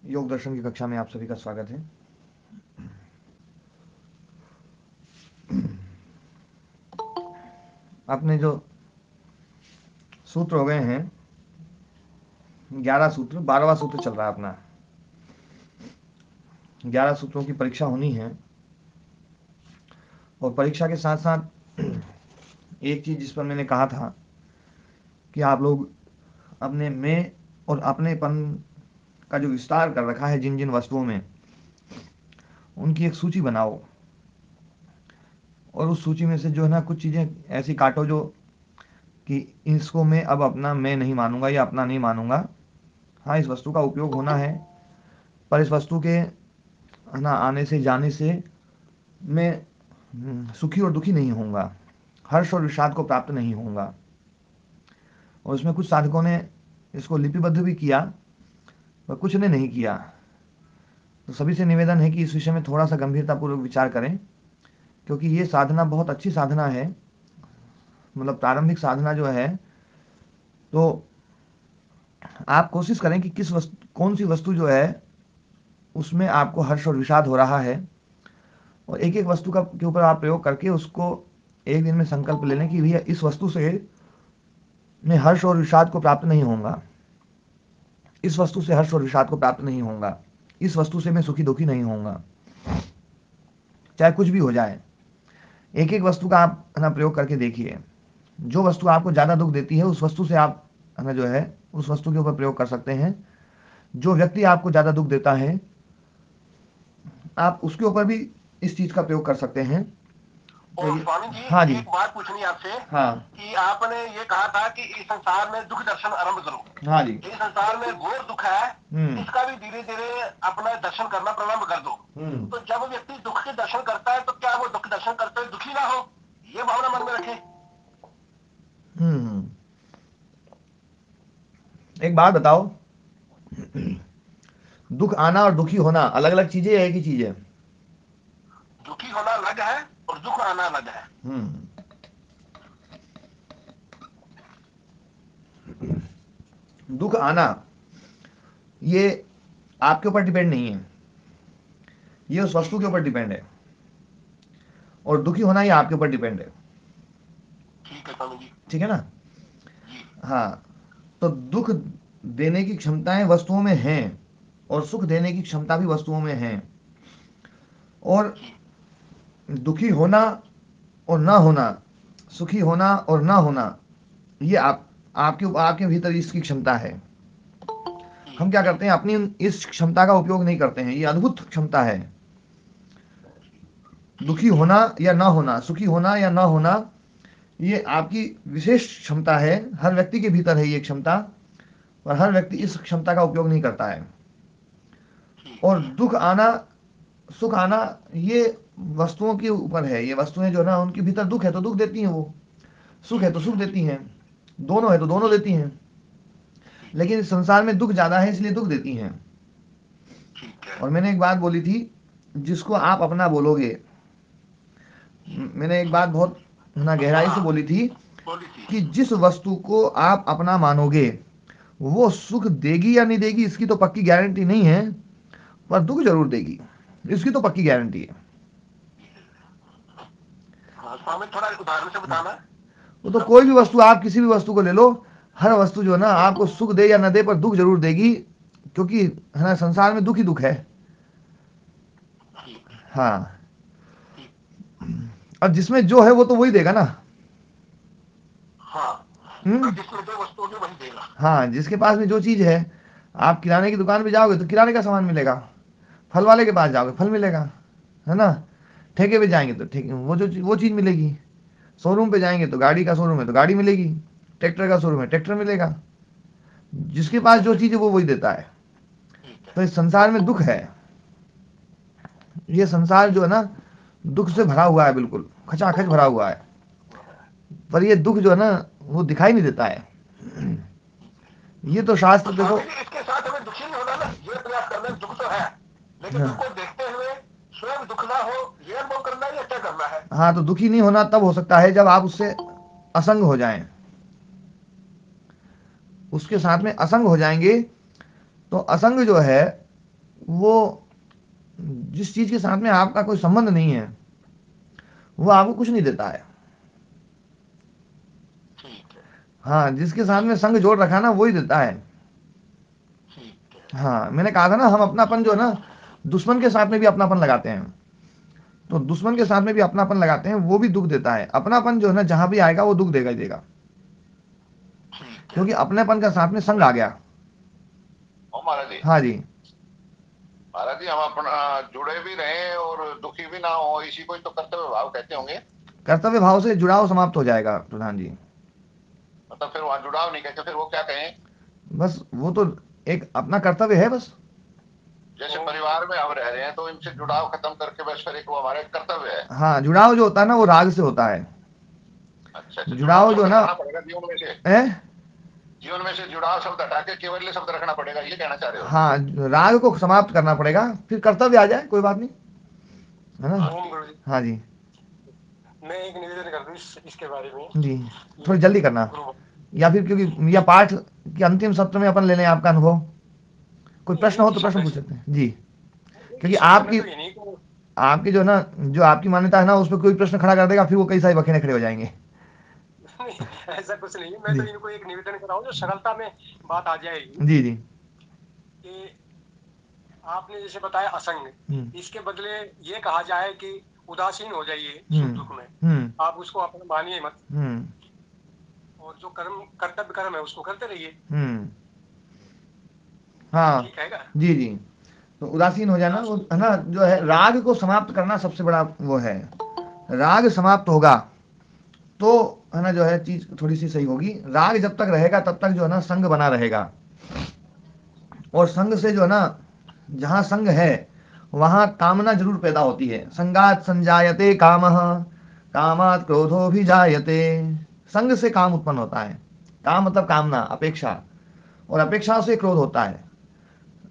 योग दर्शन की कक्षा में आप सभी का स्वागत है। अपने जो सूत्र हो गए हैं 11 सूत्र, 12वां सूत्र चल रहा है अपना। 11 सूत्रों की परीक्षा होनी है और परीक्षा के साथ साथ एक चीज जिस पर मैंने कहा था कि आप लोग अपने में और अपनेपन का जो विस्तार कर रखा है जिन जिन वस्तुओं में, उनकी एक सूची बनाओ और उस सूची में से जो है ना कुछ चीज़ें ऐसी काटो जो कि इसको मैं अब अपना मैं नहीं मानूंगा या अपना नहीं मानूंगा। हाँ, इस वस्तु का उपयोग होना है, पर इस वस्तु के है ना आने से जाने से मैं सुखी और दुखी नहीं होऊंगा, हर्ष और विषाद को प्राप्त नहीं होऊंगा। और उसमें कुछ साधकों ने इसको लिपिबद्ध भी किया पर कुछ ने नहीं किया। तो सभी से निवेदन है कि इस विषय में थोड़ा सा गंभीरतापूर्वक विचार करें, क्योंकि ये साधना बहुत अच्छी साधना है, मतलब प्रारंभिक साधना जो है। तो आप कोशिश करें कि कौन सी वस्तु जो है उसमें आपको हर्ष और विषाद हो रहा है, और एक एक वस्तु का के ऊपर आप प्रयोग करके उसको एक दिन में संकल्प ले लें कि भैया इस वस्तु से मैं हर्ष और विषाद को प्राप्त नहीं होऊंगा, इस वस्तु से हर्ष और विषाद को प्राप्त नहीं होऊंगा, इस वस्तु से मैं सुखी दुखी नहीं होऊंगा, चाहे कुछ भी हो जाए। एक एक वस्तु का आप है ना प्रयोग करके देखिए। जो वस्तु आपको ज़्यादा दुख देती है उस वस्तु से आप है ना जो है उस वस्तु के ऊपर प्रयोग कर सकते हैं। जो व्यक्ति आपको ज़्यादा दुख देता है आप उसके ऊपर भी इस चीज़ का प्रयोग कर सकते हैं। और स्वामी जी, हाँ जी, एक बात पूछनी है आपसे। हाँ कि आपने ये कहा था कि इस संसार में दुख दर्शन आरंभ करो। हाँ जी, इस संसार में घोर दुख है, इसका भी धीरे धीरे अपना दर्शन करना प्रारंभ कर दो। तो जब व्यक्ति दुख के दर्शन करता है तो क्या वो दुख दर्शन करते हुए दुखी ना हो, ये भावना मन में रखे। एक बात बताओ, दुख आना और दुखी होना अलग अलग चीजें है, एक ही चीज है? दुखी होना अलग है और दुख आना अलग है। दुख आना ये आपके ऊपर डिपेंड नहीं है, ये उस वस्तु के ऊपर डिपेंड है, और दुखी होना ये आपके ऊपर डिपेंड है। ठीक है स्वामी जी। ठीक है ना? जी। हाँ, तो दुख देने की क्षमताएं वस्तुओं में हैं और सुख देने की क्षमता भी वस्तुओं में है। और दुखी होना और ना होना, सुखी होना और ना होना, ये आपके भीतर इसकी क्षमता है। हम क्या करते हैं, अपनी इस क्षमता का उपयोग नहीं करते हैं। ये अद्भुत क्षमता है। दुखी होना या ना होना, सुखी होना या ना होना, ये आपकी विशेष क्षमता है। हर व्यक्ति के भीतर है ये क्षमता, और हर व्यक्ति इस क्षमता का उपयोग नहीं करता है। और दुख आना सुख आना ये वस्तुओं के ऊपर है। ये वस्तुएं जो ना उनके भीतर दुख है तो दुख देती हैं, वो सुख है तो सुख देती हैं, दोनों है तो दोनों देती हैं। लेकिन इस संसार में दुख ज्यादा है इसलिए दुख देती हैं। और मैंने एक बात बोली थी, जिसको आप अपना बोलोगे, मैंने एक बात बहुत ना गहराई से बोली थी कि जिस वस्तु को आप अपना मानोगे वो सुख देगी या नहीं देगी इसकी तो पक्की गारंटी नहीं है, पर दुख जरूर देगी, इसकी तो पक्की गारंटी है। स्वामी थोड़ा उदाहरण से बताना। वो तो कोई भी वस्तु, आप किसी भी वस्तु को ले लो, हर वस्तु जो है ना आपको सुख दे या न दे पर दुख जरूर देगी, क्योंकि है ना संसार में दुख ही दुख है। हाँ, और जिसमें जो है वो तो वही देगा ना। जिसमें जो वस्तु होगी वही देगा। हाँ, जिसके पास में जो चीज है, आप किराने की दुकान पे जाओगे तो किराने का सामान मिलेगा, फल वाले के पास जाओगे फल मिलेगा, है ना? ठेके पे जाएंगे तो ठेके वो चीज मिलेगी। शोरूम पे जाएंगे तो गाड़ी का शोरूम है तो गाड़ी मिलेगी, ट्रैक्टर का शोरूम है ट्रैक्टर मिलेगा। जिसके पास जो चीज है वो वही देता है। तो इस संसार में दुख है, ये संसार जो है ना दुख से भरा हुआ है, बिल्कुल खचाखच भरा हुआ है। पर ये दुख जो है ना वो दिखाई नहीं देता है। ये तो शास्त्र देखो, इसके साथ हमें दुखी नहीं होना ना, ये प्रयास करना। दुख तो है लेकिन दुख को देखते हुए स्वयं दुख ना हो ये अनुभव करना ही अच्छा करना है। हाँ, तो दुखी नहीं होना तब हो सकता है जब आप उससे असंग हो जाएं, उसके साथ में असंग हो जाएंगे। तो असंग जो है वो जिस चीज के साथ में आपका कोई संबंध नहीं है वो आपको कुछ नहीं देता है। ठीक है। हाँ, जिसके साथ में संग जोड़ रखा ना वही देता है। ठीक है। हाँ, मैंने कहा था ना, हम अपनापन जो है ना दुश्मन के साथ में भी अपनापन लगाते हैं। तो दुश्मन के साथ में भी अपनापन लगाते हैं, वो भी दुख देता है। अपनापन जो है ना जहां भी आएगा वो दुख देगा ही देगा, ठीक है। क्योंकि अपनेपन का साथ में संग आ गया। ओ महाराज जी, हाँ जी। महाराज जी, हम अपना जुड़े भी रहे और दुखी भी ना हो, इसी को ही तो कर्तव्य भाव कहते होंगे। कर्तव्य भाव से जुड़ाव समाप्त हो जाएगा प्रधान जी। मतलब फिर वहां जुड़ाव नहीं कहते, फिर वो क्या कहें? बस वो तो एक अपना कर्तव्य है बस। जैसे परिवार में हम रह रहे हैं तो इनसे जुड़ाव खत्म करके बस फिर एक वो हमारे कर्तव्य है। हाँ, जुड़ाव जो होता है ना वो राग से होता है। अच्छा अच्छा, जुड़ाव जुड़ाव जो शब्द है ना हटाना पड़ेगा जीवन में से। है। जीवन में से जुड़ाव शब्द हटा के केवल शब्द रखना पड़ेगा, ये कहना चाह रहे हो? हाँ, राग को समाप्त करना पड़ेगा, फिर कर्तव्य आ जाए, कोई बात नहीं, है ना। ओम गुरु जी, हाँ जी। मैं एक निवेदन कर दूं इसके बारे में। जी, ये थोड़ी जल्दी करना, गुरु या फिर क्योंकि या पाठ के अंतिम सत्र में अपन ले लें आपका अनुभव। कोई नहीं, प्रश्न हो एक ही तो शब्द प्रश्न है पूछ इसमें। सकते हैं जी। एक ही क्योंकि शब्द है, मैं आपकी तो ये नहीं को आपकी जो है ना, जो आपकी मान्यता है ना उस पर कोई प्रश्न खड़ा कर देगा, फिर वो कई सारे बखेड़े खड़े हो जाएंगे। नहीं, ऐसा कुछ नहीं है। मैं तो जी इनको एक निवेदन कर रहा हूँ जो सरलता में बात आ जाएगी जी जी। कि आपने जैसे बताया असंग, हम्म इसके बदले ये कहा जाए कि उदासीन हो जाइए सुख हम्म दुख में। हम्म आप उसको अपना मानिए मत, हम्म और जो कर्म कर्तव्य कर्म है उसको करते रहिए। हम्म। ये हाँ ठीक है क्या? जी जी। तो उदासीन हो जाना वो उदासीन। है ना, जो है राग को समाप्त करना सबसे बड़ा वो है। राग समाप्त होगा तो है ना जो है चीज थोड़ी सी सही होगी। राग जब तक रहेगा तब तक जो है ना संग बना रहेगा, और संग से जो है ना, जहां संग है वहां कामना जरूर पैदा होती है। संगात संजायते कामः, कामात क्रोधो भी जायते। संग से काम उत्पन्न होता है। काम मतलब कामना, अपेक्षा, और अपेक्षा से क्रोध होता है।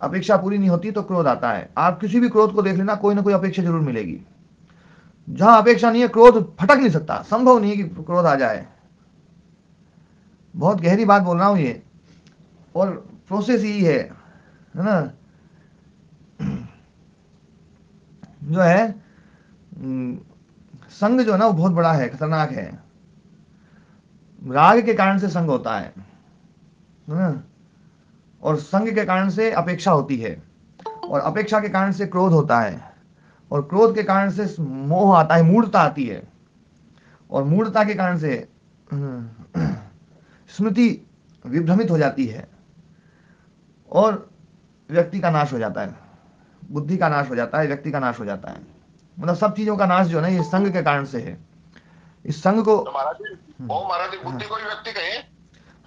अपेक्षा पूरी नहीं होती तो क्रोध आता है। आप किसी भी क्रोध को देख लेना, कोई ना कोई अपेक्षा जरूर मिलेगी। जहां अपेक्षा नहीं है क्रोध फटक नहीं सकता, संभव नहीं है कि क्रोध आ जाए। बहुत गहरी बात बोल रहा हूं ये, और प्रोसेस यही है ना। जो है संग जो है ना वो बहुत बड़ा है, खतरनाक है। राग के कारण से संग होता है ना, और संग के कारण से अपेक्षा होती है, और अपेक्षा के कारण से क्रोध होता है, और क्रोध के कारण से मोह आता है, मूढ़ता आती है, और मूढ़ता के कारण से स्मृति विभ्रमित हो जाती है, और व्यक्ति का नाश हो जाता है, बुद्धि का नाश हो जाता है, व्यक्ति का नाश हो जाता है। मतलब सब चीजों का नाश जो है ना ये संग के कारण से है। इस संग को तो महाराज जी, ओ महाराज जी, हाँ बुद्धि को भी व्यक्ति कहे?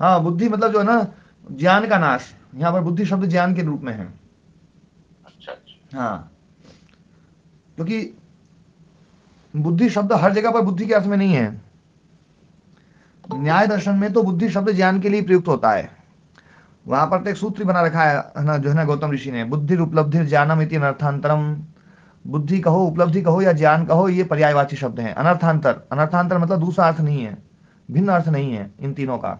हाँ, बुद्धि मतलब जो है ना ज्ञान का नाश। यहाँ पर बुद्धि शब्द ज्ञान के रूप में है। अच्छा अच्छा। हाँ, क्योंकि बुद्धि शब्द हर जगह पर बुद्धि के अर्थ में नहीं है। न्याय दर्शन में तो बुद्धि शब्द ज्ञान के लिए प्रयुक्त होता है। वहां पर तो एक सूत्र बना रखा है ना, जो है ना गौतम ऋषि ने, बुद्धि उपलब्धि ज्ञानम इति अनर्थांतरम। बुद्धि कहो, उपलब्धि कहो या ज्ञान कहो, ये पर्यायवाची शब्द हैं। अनर्थांतर, अनर्थांतर मतलब दूसरा अर्थ नहीं है, भिन्न अर्थ नहीं है, इन तीनों का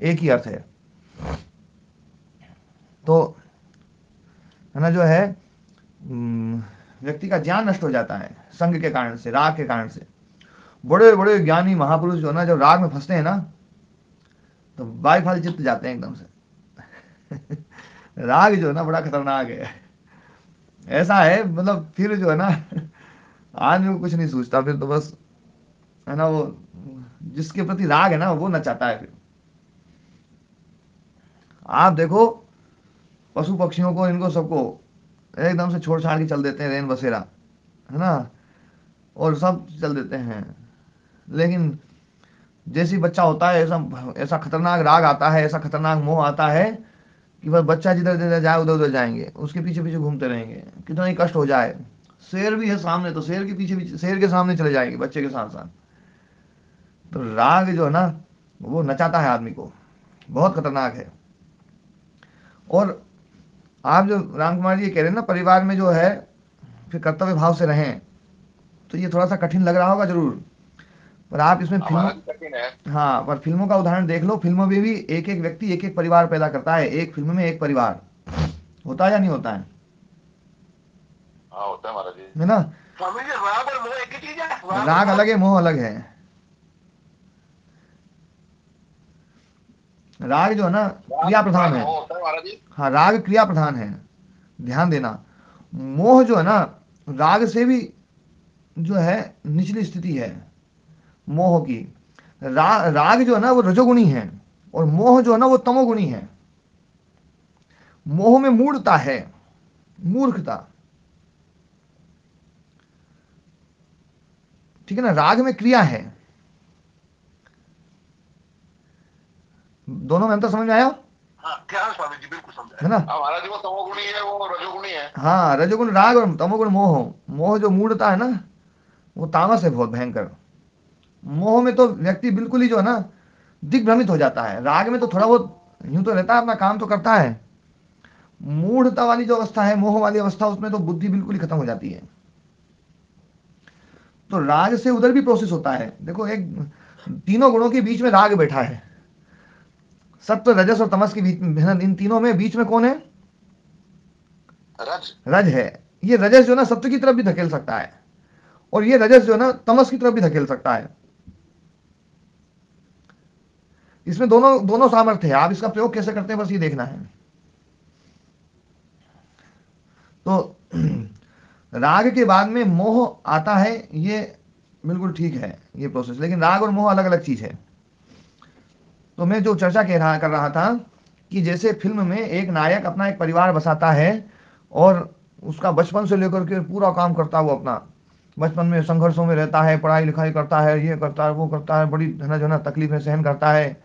एक ही अर्थ है। तो है ना जो है व्यक्ति का ज्ञान नष्ट हो जाता है संग के कारण से, राग के कारण से। बड़े बड़े ज्ञानी महापुरुष जो है ना जब राग में फंसते हैं ना तो बाईफाल चित्त जाते हैं एकदम से। राग जो है ना बड़ा खतरनाक है। ऐसा है मतलब फिर जो है ना आदमी को कुछ नहीं सूझता, फिर तो बस है ना वो जिसके प्रति राग है ना वो नचाता है। फिर आप देखो पशु पक्षियों को, इनको सबको एकदम से छोड़ छाड़ के चल देते हैं, रेन बसेरा, है ना, और सब चल देते हैं। लेकिन जैसी बच्चा होता है ऐसा ऐसा खतरनाक राग आता है, ऐसा खतरनाक मोह आता है कि बस बच्चा जिधर जिधर जाए उधर उधर जाएंगे, उसके पीछे पीछे घूमते रहेंगे, कितना ही कष्ट हो जाए। शेर भी है सामने तो शेर के पीछे पीछे, शेर के सामने चले जाएंगे बच्चे के साथ साथ। तो राग जो है ना वो नचाता है आदमी को, बहुत खतरनाक है। और आप जो राम कुमार जी ये कह रहे हैं ना परिवार में जो है फिर कर्तव्य भाव से रहें, तो ये थोड़ा सा कठिन लग रहा होगा जरूर, पर आप इसमें हमारा फिल्मों, भी कठिन है। हाँ पर फिल्मों का उदाहरण देख लो। फिल्मों में भी एक एक व्यक्ति एक एक परिवार पैदा करता है, एक फिल्म में एक परिवार होता है या नहीं होता है। हाँ होता है महाराज जी। है ना? स्वामी जी राग और मोह एक ही चीज है? राग अलग है, मोह अलग है। राग जो है ना क्रिया प्रधान है। मोह होता है महाराज जी। हाँ, राग क्रिया प्रधान है, ध्यान देना। मोह जो है ना राग से भी जो है निचली स्थिति है मोह की। राग जो है ना वो रजोगुणी है, और मोह जो है ना वो तमोगुणी है। मोह में मूढ़ता है, मूर्खता, ठीक है ना? राग में क्रिया है। दोनों में अंतर समझ में आया? हाँ क्या स्वामी जी, बिल्कुल समझा है ना? महाराज जी, वो तमोगुणी है, वो रजोगुणी है। हाँ, रजोगुण राग और तमोगुण मोह। मोह जो मूढ़ता है ना वो तामस है, बहुत भयंकर। मोह में तो व्यक्ति बिल्कुल ही जो है ना दिग्भ्रमित हो जाता है। राग में तो थोड़ा बहुत यूं तो रहता है, अपना काम तो करता है। मूढ़ता वाली जो अवस्था है, मोह वाली अवस्था, उसमें तो बुद्धि बिल्कुल ही खत्म हो जाती है। तो राग से उधर भी प्रोसेस होता है। देखो, एक तीनों गुणों के बीच में राग बैठा है, सत्व रजस और तमस के बीच में। इन तीनों में बीच में कौन है? रज। रज है। ये रजस जो है ना सत्व की तरफ भी धकेल सकता है, और ये रजस जो है ना तमस की तरफ भी धकेल सकता है। इसमें दोनों दोनों सामर्थ्य है। आप इसका प्रयोग कैसे करते हैं बस ये देखना है। तो राग के बाद में मोह आता है, ये बिल्कुल ठीक है ये प्रोसेस, लेकिन राग और मोह अलग अलग चीज है। तो मैं जो चर्चा कर रहा था कि जैसे फिल्म में एक नायक अपना एक परिवार बसाता है, और उसका बचपन से लेकर के पूरा काम करता है, वो अपना बचपन में संघर्षों में रहता है, पढ़ाई लिखाई करता है, ये करता है, वो करता है, बड़ी है ना जो है ना तकलीफें सहन करता है।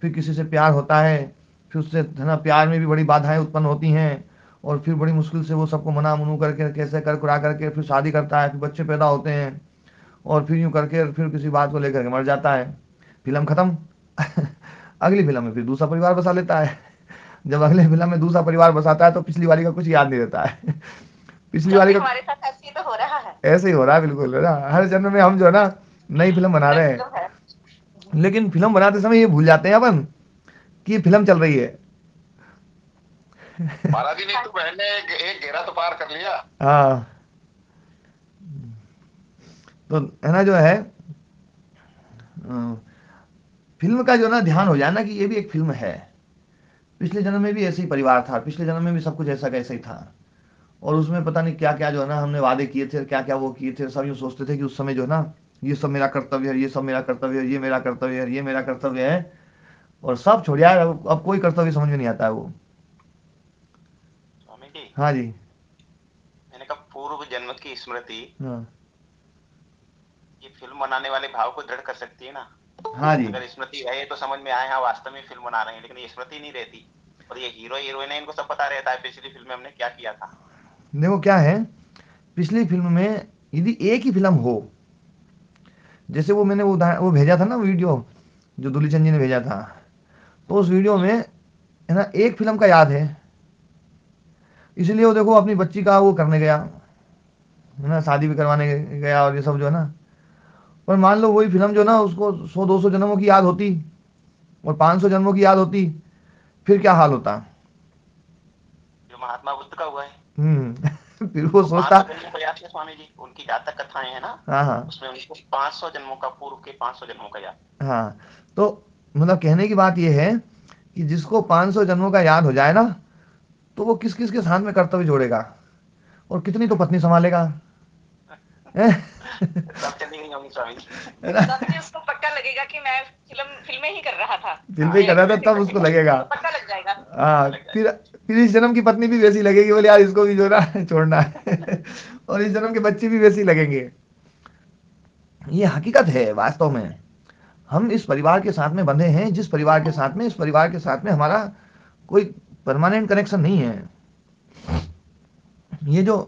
फिर किसी से प्यार होता है, फिर उससे है ना प्यार में भी बड़ी बाधाएं उत्पन्न होती हैं, और फिर बड़ी मुश्किल से वो सबको मना मनू करके कैसे कर कुरा करके फिर शादी करता है, फिर बच्चे पैदा होते हैं, और फिर यूं करके फिर किसी बात को लेकर के मर जाता है। फिल्म खत्म। अगली फिल्म में फिर दूसरा परिवार बसा लेता है। जब अगले फिल्म में दूसरा परिवार बसाता है तो पिछली वाली का कुछ याद नहीं रहता है। पिछली वाली का हमारे साथ ऐसे ही तो हो रहा है। ऐसे ही हो रहा है, बिल्कुल है ना। हर जन्म में हम जो है ना नई फिल्म बना रहे हैं, तो है। लेकिन फिल्म बनाते समय ये भूल जाते हैं अपन कि ये फिल्म चल रही है। महाराज जी ने तो बहन ने एक घेरा तो पार कर लिया। हाँ, तो है ना जो है फिल्म का जो ना ध्यान हो जाए ना कि ये भी एक फिल्म है। पिछले जन्म में भी ऐसे ही परिवार था, पिछले जन्म में भी सब कुछ ऐसा कैसा ही था, और उसमें पता नहीं क्या क्या जो है ना हमने वादे किए थे, क्या क्या वो किए थे। सब यूँ सोचते थे कि उस समय जो है ना ये सब मेरा कर्तव्य है, ये सब मेरा कर्तव्य है, ये मेरा कर्तव्य है, ये मेरा कर्तव्य है, और सब छोड़ यार, अब कोई कर्तव्य समझ में नहीं आता है वो। स्वामी जी, हाँ जी। मैंने कहा पूर्व जन्म की स्मृति हाँ। ये फिल्म बनाने वाले भाव को दृढ़ कर सकती है ना। हाँ जी। अगर स्मृति है तो समझ में आए हाँ वास्तव में फिल्म बना रहे हैं, लेकिन ये स्मृति नहीं रहती, और ये हीरो हीरोइन है, इनको सब पता रहता है पिछली फिल्म में हमने क्या किया था। देखो क्या है, पिछली फिल्म में यदि एक ही फिल्म हो, जैसे वो मैंने वो भेजा था ना वीडियो, जो दुलीचंद जी ने भेजा था, तो उस वीडियो में है ना एक फिल्म का याद है, इसलिए वो देखो अपनी बच्ची का वो करने गया, है ना, शादी भी करवाने गया, और ये सब जो है ना। पर मान लो वही फिल्म जो ना उसको 100-200 जन्मों की याद होती, और 500 जन्मों की याद होती, फिर क्या हाल होता। जो महात्मा बुद्ध का हुआ है। फिर वो तो सोचता। 500 जन्मों का याद है स्वामी जी, उनकी जातक कथाएं है ना, हाँ हाँ। उसमें उनको 500 जन्मों का, पूर्व के 500 जन्मों का याद। हाँ, तो मतलब कहने की बात यह है कि जिसको 500 जन्मों का याद हो जाए ना, तो वो किस किस के साथ में कर्तव्य जोड़ेगा, और कितनी तो पत्नी संभालेगा। सब चली गई होंगी स्वामी जी। है ना? तब भी उसको पक्का लगेगा कि मैं फिल्में ही कर रहा था। फिल्म ही कर रहा था तब उसको लगेगा। तो पक्का लग जाएगा। हाँ, फिर इस जन्म की पत्नी भी वैसी लगेगी, बोले यार इसको भी जो ना छोड़ना है। और इस जन्म के बच्चे भी वैसे ही लगेंगे। ये हकीकत है वास्तव में। हम इस परिवार के साथ में बंधे हैं, जिस परिवार के साथ में, इस परिवार के साथ में हमारा कोई परमानेंट कनेक्शन नहीं है। ये जो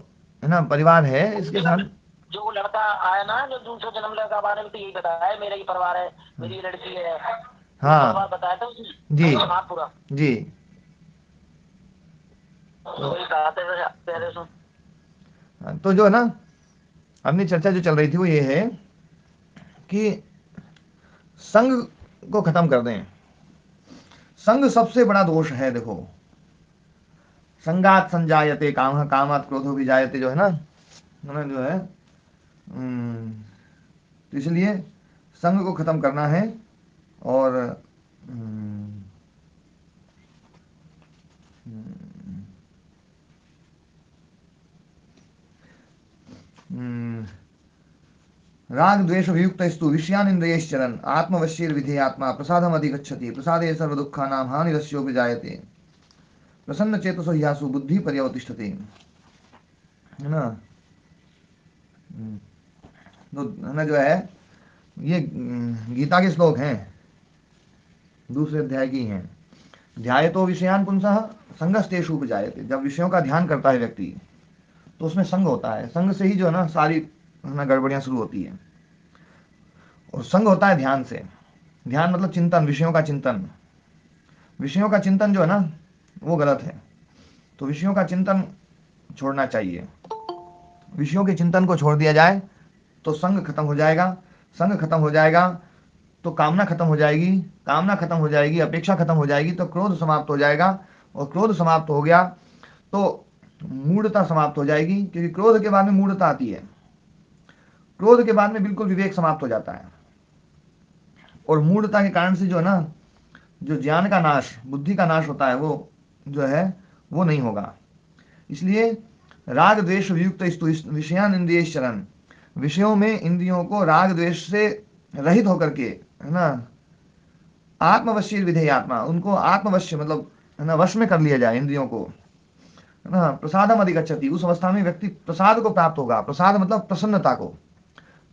है ना परिवार है, इसके साथ जो वो लड़का आया ना, जो दूसरे जन्म लड़का बारे में तो यही बताया है, मेरा ही परिवार है, मेरी लड़की है। हाँ परिवार बताया था जी पूरा जी। वही कहा था पहले सुन। तो जो है ना अपनी चर्चा जो चल रही थी वो ये है कि संघ को खत्म कर दें। संघ सबसे बड़ा दोष है। देखो, संगात संजायते काम, कामात क्रोधो विजायते, जो है ना, ना जो है। तो इसलिए संग को खत्म करना है। और राग द्वेष वियुक्तस्तु विषयान इंद्रियश्चरन् आत्मवश्यैर विधेयात्मा प्रसादम अधिगच्छति प्रसादे सर्व दुःखानां हानिरस्योपि जायते प्रसन्न चेतसो ह्यासु बुद्धि पर्यवतिष्ठते, है ना। तो है ना जो है ये गीता के श्लोक हैं, दूसरे अध्याय की हैं। ध्याय तो विषयान पुंसः संगस्तेषु उपजायते। जब विषयों का ध्यान करता है व्यक्ति तो उसमें संग होता है, संग से ही जो है ना सारी है ना गड़बड़ियां शुरू होती है। और संग होता है ध्यान से। ध्यान मतलब चिंतन, विषयों का चिंतन। विषयों का चिंतन जो है ना वो गलत है, तो विषयों का चिंतन छोड़ना चाहिए। विषयों के चिंतन को छोड़ दिया जाए तो संग खत्म हो जाएगा। संग खत्म हो जाएगा तो कामना खत्म हो जाएगी। कामना खत्म हो जाएगी, अपेक्षा खत्म हो जाएगी तो क्रोध समाप्त हो जाएगा। और क्रोध समाप्त हो गया तो मूढ़ता समाप्त हो जाएगी, क्योंकि क्रोध के बाद में मूढ़ता आती है। क्रोध के बाद में बिल्कुल विवेक समाप्त हो जाता है। और मूढ़ता के कारण से जो है ना जो ज्ञान का नाश, बुद्धि का नाश होता है, वो जो है वो नहीं होगा। इसलिए राग द्वेष वियुक्त विषयान इंद्रियश्चरन्, विषयों में इंद्रियों को राग द्वेष से रहित होकर के, है ना, आत्मवश्य विधेयात्मा, उनको आत्मवश्य मतलब है ना वश में कर लिया जाए इंद्रियों को, है ना। प्रसादम अधिगच्छति, उस अवस्था में व्यक्ति प्रसाद को प्राप्त होगा। प्रसाद मतलब प्रसन्नता को।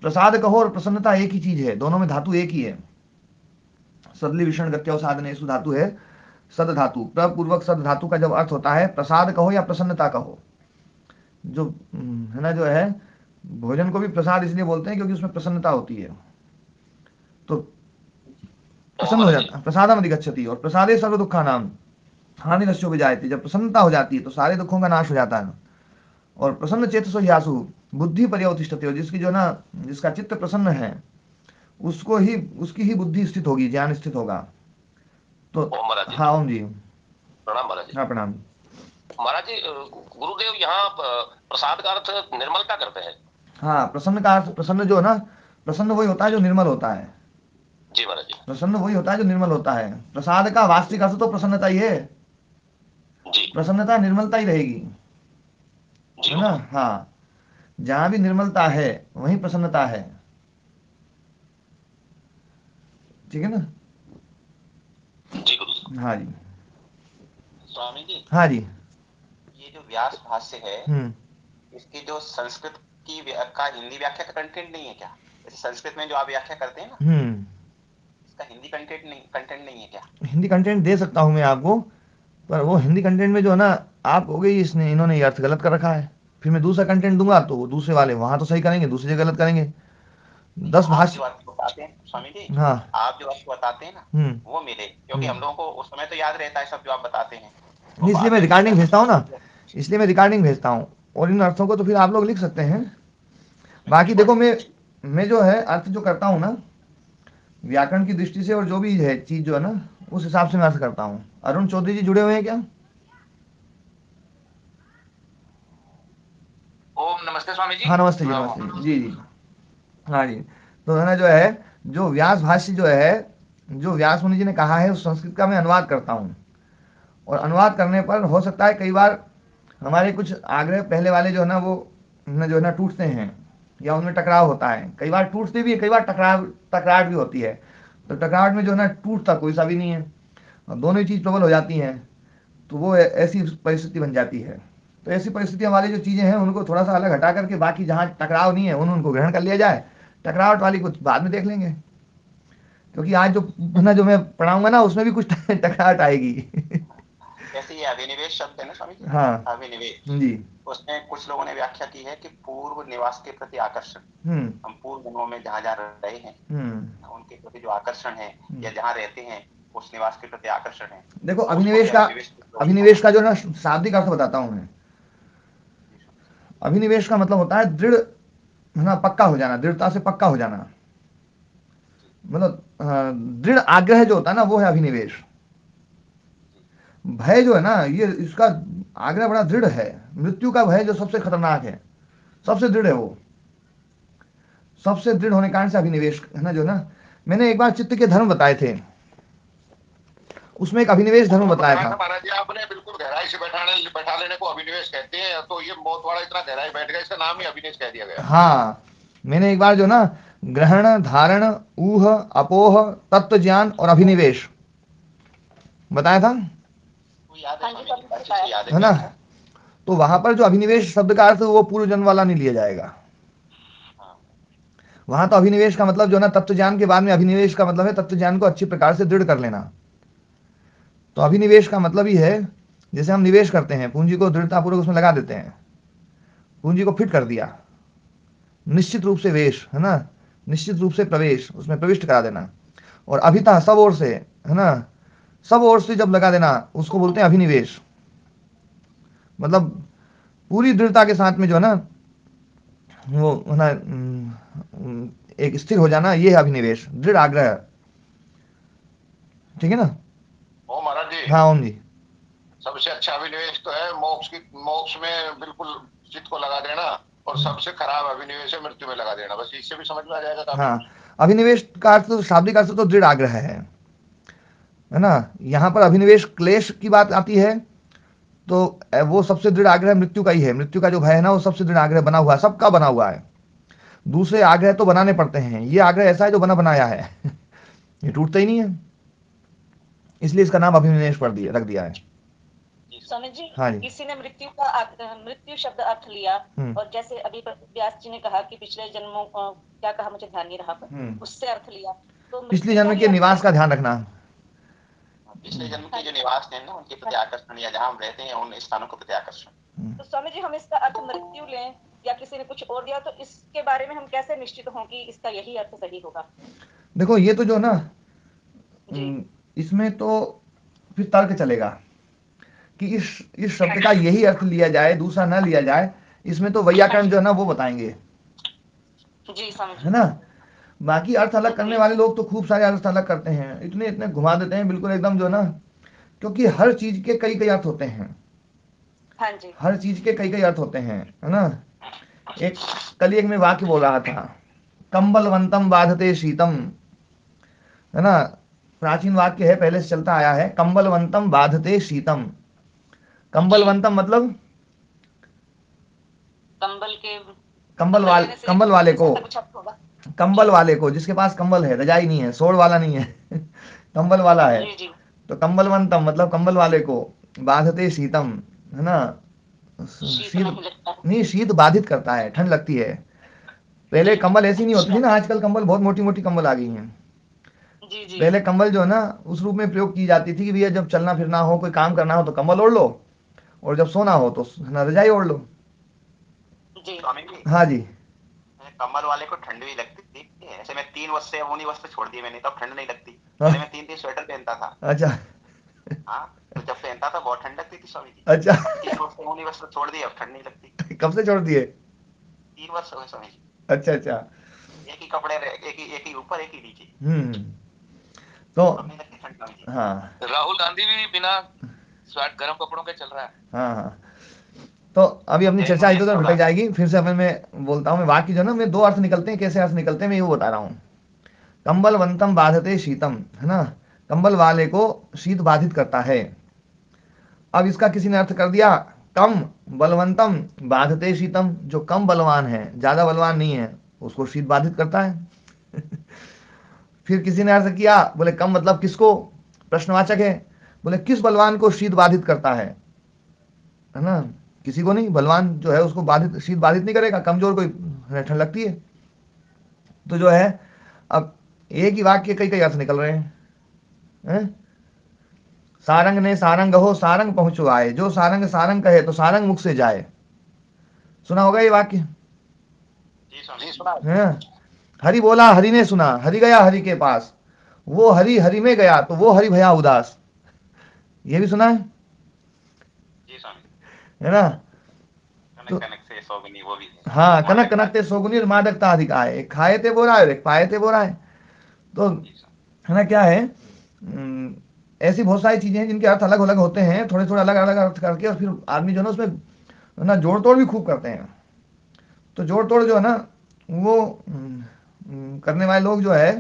प्रसाद कहो और प्रसन्नता एक ही चीज है, दोनों में धातु एक ही है। सदली विषण गत्यो साधनेषु धातु है सद धातु। प्रपूर्वक सद धातु का जब अर्थ होता है प्रसाद कहो या प्रसन्नता कहो, जो है ना जो है भोजन को भी प्रसाद इसलिए बोलते हैं क्योंकि उसमें प्रसन्नता होती है, तो प्रसन्न हो जाता है। प्रसादम अधिगच्छति, और प्रसादे सर्व दुखा नाम हानि नश्यो विजायते। जब प्रसन्नता हो जाती है तो सारे दुखों का नाश हो जाता है। और प्रसन्न चेतसो ह्यासु बुद्धि पर्यवतिष्ठते, जिसकी जो ना जिसका चित्त प्रसन्न है उसको ही उसकी ही बुद्धि स्थित होगी, ज्ञान स्थित होगा। तो हाँ ओम जी, प्रणाम महाराज जी। हाँ प्रणाम महाराज जी। गुरुदेव यहाँ प्रसाद का अर्थ निर्मलता करते हैं। हाँ, प्रसन्न का अर्थ, प्रसन्न जो है ना, प्रसन्न वही होता है जो निर्मल होता है। जी महाराज जी। प्रसन्न वही होता है जो निर्मल होता है। प्रसाद का वास्तविक अर्थ तो प्रसन्नता ही है। जी। प्रसन्नता निर्मलता ही रहेगी, है ना। हाँ, जहां भी निर्मलता है वहीं प्रसन्नता है, ठीक है ना। जी गुरु। हाँ जी स्वामी जी। हाँ जी। ये जो व्यास भाष्य है इसकी जो संस्कृत की का हिंदी व्याख्या का कंटेंट नहीं है क्या? जैसे संस्कृत में जो आप व्याख्या करते हैं ना, इसका हिंदी कंटेंट नहीं है क्या? हिंदी कंटेंट दे सकता हूँ मैं आपको, पर वो हिंदी कंटेंट में जो है ना आप हो गई इसने इन्होंने ये अर्थ गलत कर रखा है। फिर मैं दूसरा कंटेंट दूंगा तो वो दूसरे वाले वहां तो सही करेंगे, दूसरी जगह गलत करेंगे। 10 भाष्य बताते हैं स्वामी जी। हाँ, आप जो अर्थ बताते हैं ना वो मिले, क्योंकि हम लोगों को उस समय तो याद रहता है सब जो आप बताते हैं, तो इसलिए मैं रिकॉर्डिंग भेजता हूँ ना, इसलिए मैं रिकॉर्डिंग भेजता हूँ और इन अर्थों को तो फिर आप लोग लिख सकते हैं। बाकी देखो मैं जो है अर्थ जो करता हूँ ना व्याकरण की दृष्टि से, और जो भी है चीज जो है ना उस हिसाब से मैं अर्थ करता हूँ। अरुण चौधरी जी जुड़े हुए हैं क्या? ओम नमस्ते स्वामी जी। हाँ नमस्ते जी, नमस्ते जी जी। हाँ जी, तो है ना जो है जो व्यास भाष्य जो है जो व्यास मुनि जी ने कहा है उस संस्कृत का मैं अनुवाद करता हूँ। और अनुवाद करने पर हो सकता है कई बार हमारे कुछ आग्रह पहले वाले जो है ना वो जो है ना टूटते हैं या उनमें टकराव होता है। कई बार टूटते भी है, कई बार टकराहट भी होती है। तो टकराहट में जो है ना टूटता कोई सा भी नहीं है, और दोनों ही चीज़ प्रबल हो जाती हैं, तो वो ऐसी परिस्थिति बन जाती है। तो ऐसी परिस्थितियाँ वाली जो चीज़ें हैं उनको थोड़ा सा अलग हटा करके बाकी जहाँ टकराव नहीं है उनको ग्रहण कर लिया जाए, टकरावट वाली कुछ बाद में देख लेंगे। क्योंकि आज जो ना जो मैं पढ़ाऊंगा ना उसमें भी कुछ टकराहट आएगी। जैसे ये अभिनिवेश शब्द है ना स्वामी जी, हाँ अभिनिवेश जी, उसमें कुछ लोगों ने व्याख्या की है कि पूर्व निवास के प्रति आकर्षण। हम पूर्व जन्मों में जहाँ जहाँ रहे हैं उनके प्रति जो आकर्षण है, या जहाँ रहते हैं उस निवास के प्रति आकर्षण है। देखो अभिनिवेश का जो ना शाब्दिक अर्थ बताता हूँ मैं। अभिनिवेश का मतलब होता है दृढ़, है ना, पक्का हो जाना, दृढ़ता से पक्का हो जाना। मतलब दृढ़ आग्रह जो होता है ना वो है अभिनिवेश। भय जो है ना ये इसका आग्रह बड़ा दृढ़ है। मृत्यु का भय जो सबसे खतरनाक है, सबसे दृढ़ है वो, सबसे दृढ़ होने के कारण से अभिनिवेश है ना, जो ना मैंने एक बार चित्त के धर्म बताए थे, उसमें एक अभिनिवेश धर्म बताया था महाराज जी आपने, बिल्कुल गहराई से बैठा लेने को अभिनिवेश कहते हैं, तो ये बहुत बड़ा इतना गहराई बैठ गया, इसका नाम ही अभिनिवेश कह दिया गया। हाँ, मैंने एक बार जो ना ग्रहण, धारण, ऊह, अपोह, तत्व ज्ञान और अभिनिवेश बताया था, है ना। तो वहां पर जो अभिनिवेश शब्द का अर्थ वो पूर्व जन्म वाला नहीं लिया जाएगा। वहां तो अभिनिवेश का मतलब जो ना तत्व ज्ञान के बाद में अभिनिवेश का मतलब है तत्व ज्ञान को अच्छी प्रकार से दृढ़ कर लेना। तो अभिनिवेश का मतलब ही है जैसे हम निवेश करते हैं, पूंजी को दृढ़तापूर्वक उसमें लगा देते हैं, पूंजी को फिट कर दिया, निश्चित रूप से वेश है ना, निश्चित रूप से प्रवेश, उसमें प्रविष्ट करा देना, और अभिता सब ओर से है ना, सब ओर से जब लगा देना उसको बोलते हैं अभिनिवेश। मतलब पूरी दृढ़ता के साथ में जो है ना वो है ना एक स्थिर हो जाना, ये है अभिनिवेश, दृढ़ आग्रह, ठीक है ना। ओ महाराज जी, हाँ ओम जी, सबसे अच्छा अभिनिवेश तो है मोक्ष में बिल्कुल चित्त को लगा देना, और सबसे खराब अभिनिवेश है मृत्यु में लगा देना। बस इससे भी समझ में आ जाएगा। हाँ, अभिनिवेश का अर्थ तो शाब्दिक अर्थ तो दृढ़ आग्रह है ना। यहाँ पर अभिनिवेश क्लेश की बात आती है तो वो सबसे दृढ़ आग्रह मृत्यु का ही है। मृत्यु का जो भय है ना वो सबसे दृढ़ आग्रह बना हुआ है, सबका बना हुआ है। दूसरे आग्रह तो बनाने पड़ते हैं, ये आग्रह ऐसा है जो बना बनाया है ये टूटता ही नहीं है, इसलिए इसका नाम अभिनिवेश रख दिया है। स्वामी जी, हाँ जी, किसी ने मृत्यु शब्द अर्थ लिया, और जैसे अभी व्यास जी ने कहा कि पिछले जन्मों क्या कहा मुझे ध्यान नहीं रहा, पर उससे अर्थ लिया, तो पिछले जन्म के निवास का ध्यान रखना, पिछले जन्म के जो निवास हैं ना उनके प्रति आकर्षण, या जहाँ हम रहते हैं उन स्थानों के प्रति आकर्षण। तो स्वामी जी, हम इसका अर्थ मृत्यु लें या किसी ने कुछ और दिया, तो इसके बारे में हम कैसे निश्चित हों कि इसका यही अर्थ सही होगा? देखो ये तो जो ना इसमें तो फिर तर्क चलेगा कि इस शब्द का यही अर्थ लिया जाए, दूसरा ना लिया जाए, इसमें तो वैयाकरण जो है ना वो बताएंगे, जी समझ, है ना। बाकी अर्थ अलग करने वाले लोग तो खूब सारे अर्थ अलग करते हैं, इतने इतने घुमा देते हैं बिल्कुल एकदम जो ना, क्योंकि हर चीज के कई कई अर्थ होते हैं। हाँ जी, हर चीज के कई कई अर्थ होते हैं, है ना। कल एक में वाक्य बोल रहा था, कंबलवंतम बाधते शीतम, है ना। प्राचीन वाक्य है, पहले से चलता आया है, कंबलवंतम बाधते शीतम। कंबलवंतम मतलब कंबल वाले को, कंबल वाले को, जिसके पास कंबल है, रजाई नहीं है, सोड़ वाला नहीं है कंबल वाला है। तो कंबलवंतम मतलब कंबल वाले को, बाधते शीतम, है ना। शीत नहीं, शीत बाधित करता है, ठंड लगती है। पहले कंबल ऐसी नहीं होती थी ना, आजकल कंबल बहुत मोटी मोटी कंबल आ गई हैं। पहले कंबल जो है ना उस रूप में प्रयोग की जाती थी कि भैया जब चलना फिरना हो, कोई काम करना हो तो कंबल ओढ़ लो, और जब सोना हो तो रजाई ओढ़ लो। हाँ जी, कंबल वाले को ठंड भी लगती थी। ऐसे मैं 3 वर्ष से ऊनी वस्त्र छोड़ दिए मैंने, तब ठंड नहीं लगती। पहले मैं 3 स्वेटर पहनता था। अच्छा, हाँ, तो जब पहनता था बहुत ठंड लगती थी स्वामी जी। अच्छा, 3 वर्ष से ऊनी वस्त्र छोड़ दिए, अब ठंड नहीं लगती। कब से छोड़ दिए? 3 वर्ष हो गए स्वामी जी। अच्छा अच्छा, एक ही कपड़े, एक ही ऊपर एक ही नीचे। तो ठंड। हाँ, राहुल गांधी भी बिना गर्म कपड़ों के चल रहा है। हाँ हाँ, तो अभी अपनी चर्चा इधर उधर भटक जाएगी, फिर से अपन मैं बोलता हूँ। मैं वाक्य जो ना मैं 2 अर्थ निकलते हैं, कैसे अर्थ निकलते हैं मैं ये बता रहा हूँ। कंबलवंतम बाधते शीतम, है ना, कंबल वाले को शीत बाधित करता है। अब इसका किसी ने अर्थ कर दिया कम बलवंतम बाधते शीतम, जो कम बलवान है, ज्यादा बलवान नहीं है, उसको शीत बाधित करता है फिर किसी ने अर्थ किया, बोले कम मतलब किसको, प्रश्नवाचक है, बोले किस बलवान को शीत बाधित करता है ना। किसी को नहीं, बलवान जो है उसको बाधित, शीत बाधित नहीं करेगा, कमजोर कोई ठंड लगती है। तो जो है अब एक ही वाक्य कई कई अर्थ निकल रहे हैं। सारंग ने सारंग हो सारंग पहुंचो आए, जो सारंग सारंग कहे तो सारंग मुख से जाए। सुना होगा ये वाक्य? है? हरि बोला हरि ने सुना, हरि गया हरि के पास, वो हरि हरि में गया तो वो हरि भया उदास। ये भी सुना है? है ना। तो हाँ, कनक कनक ते सोगुनी और मादकता अधिक आए, एक खाए थे बोरा है, एक पाए थे बोरा है। तो है ना, क्या है, ऐसी बहुत सारी चीजें हैं जिनके अर्थ अलग अलग होते हैं, थोड़े थोड़े अलग अलग अर्थ करके, और फिर आदमी जो है ना उसमें ना जोड़ तोड़ भी खूब करते हैं। तो जोड़ तोड़ जो है ना वो करने वाले लोग जो है